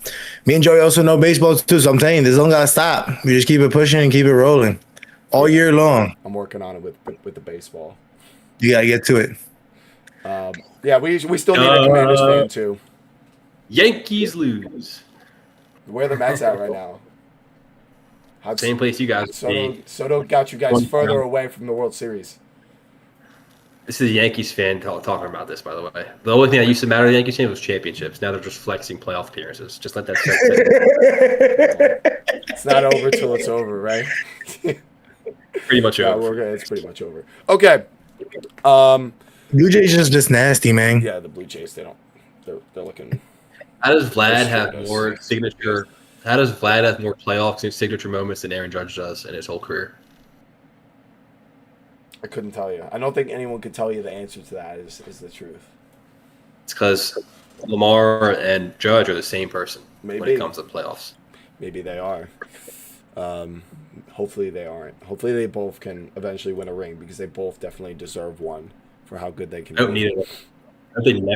Speaker 2: me and Joey also know baseball too. So I'm telling you, this don't gotta stop. We just keep it pushing and keep it rolling all year long.
Speaker 1: I'm working on it with the baseball.
Speaker 2: You gotta get to it.
Speaker 1: Yeah, we still need a Commanders fan too.
Speaker 3: Yankees lose.
Speaker 1: Where are the Mets at right now?
Speaker 3: Same place you guys be.
Speaker 1: Soto got you guys further away from the World Series.
Speaker 3: This is a Yankees fan talking about this, by the way. The only thing that used to matter to the Yankees fan was championships. Now they're just flexing playoff appearances. Just let that set.
Speaker 1: It's not over till it's over, right?
Speaker 3: Pretty much
Speaker 1: Yeah,
Speaker 3: over.
Speaker 1: it's pretty much over. Okay.
Speaker 2: Blue Jays is just nasty, man.
Speaker 1: Yeah, the Blue Jays, they're looking.
Speaker 3: How does Vlad
Speaker 1: Yes,
Speaker 3: have
Speaker 1: yes.
Speaker 3: more signature? How does Vlad have more playoff signature moments than Aaron Judge does in his whole career?
Speaker 1: I couldn't tell you. I don't think anyone could tell you the answer to that is the truth.
Speaker 3: It's because Lamar and Judge are the same person when
Speaker 1: Maybe.
Speaker 3: it comes to playoffs.
Speaker 1: Maybe they are. Hopefully they aren't. Hopefully they both can eventually win a ring because they both definitely deserve one for how good they can
Speaker 3: I hope
Speaker 1: be.
Speaker 3: neither.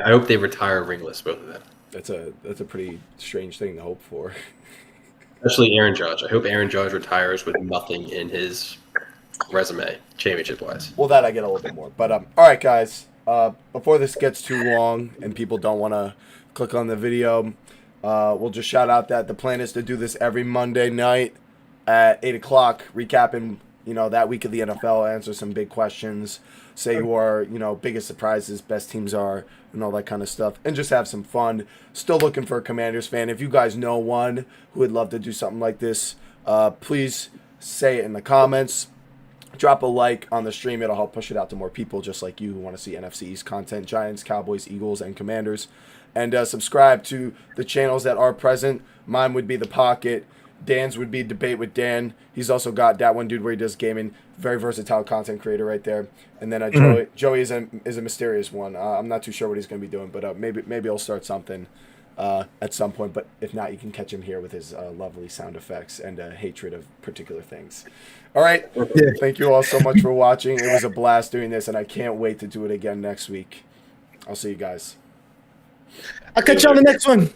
Speaker 3: I hope they retire ringless, both of them.
Speaker 1: That's a pretty strange thing to hope for.
Speaker 3: Especially Aaron Judge. I hope Aaron Judge retires with nothing in his resume, championship-wise.
Speaker 1: Well, that I get a little bit more. But all right, guys. Before this gets too long and people don't want to click on the video, we'll just shout out that the plan is to do this every Monday night at 8 o'clock, recapping that week of the NFL, answer some big questions, say who our biggest surprises, best teams are, and all that kind of stuff, and just have some fun. Still looking for a Commanders fan. If you guys know one who would love to do something like this, please say it in the comments. Drop a like on the stream. It'll help push it out to more people just like you who want to see NFC East content, Giants, Cowboys, Eagles, and Commanders. And subscribe to the channels that are present. Mine would be The Pocket. Dan's would be Debate with Dan. He's also got that one dude where he does gaming. Very versatile content creator right there. And then Joey is a mysterious one. I'm not too sure what he's going to be doing, but maybe he'll start something at some point. But if not, you can catch him here with his lovely sound effects and hatred of particular things. All right.
Speaker 2: Yeah.
Speaker 1: Thank you all so much for watching. It was a blast doing this, and I can't wait to do it again next week. I'll see you guys.
Speaker 2: I'll catch you on the next one.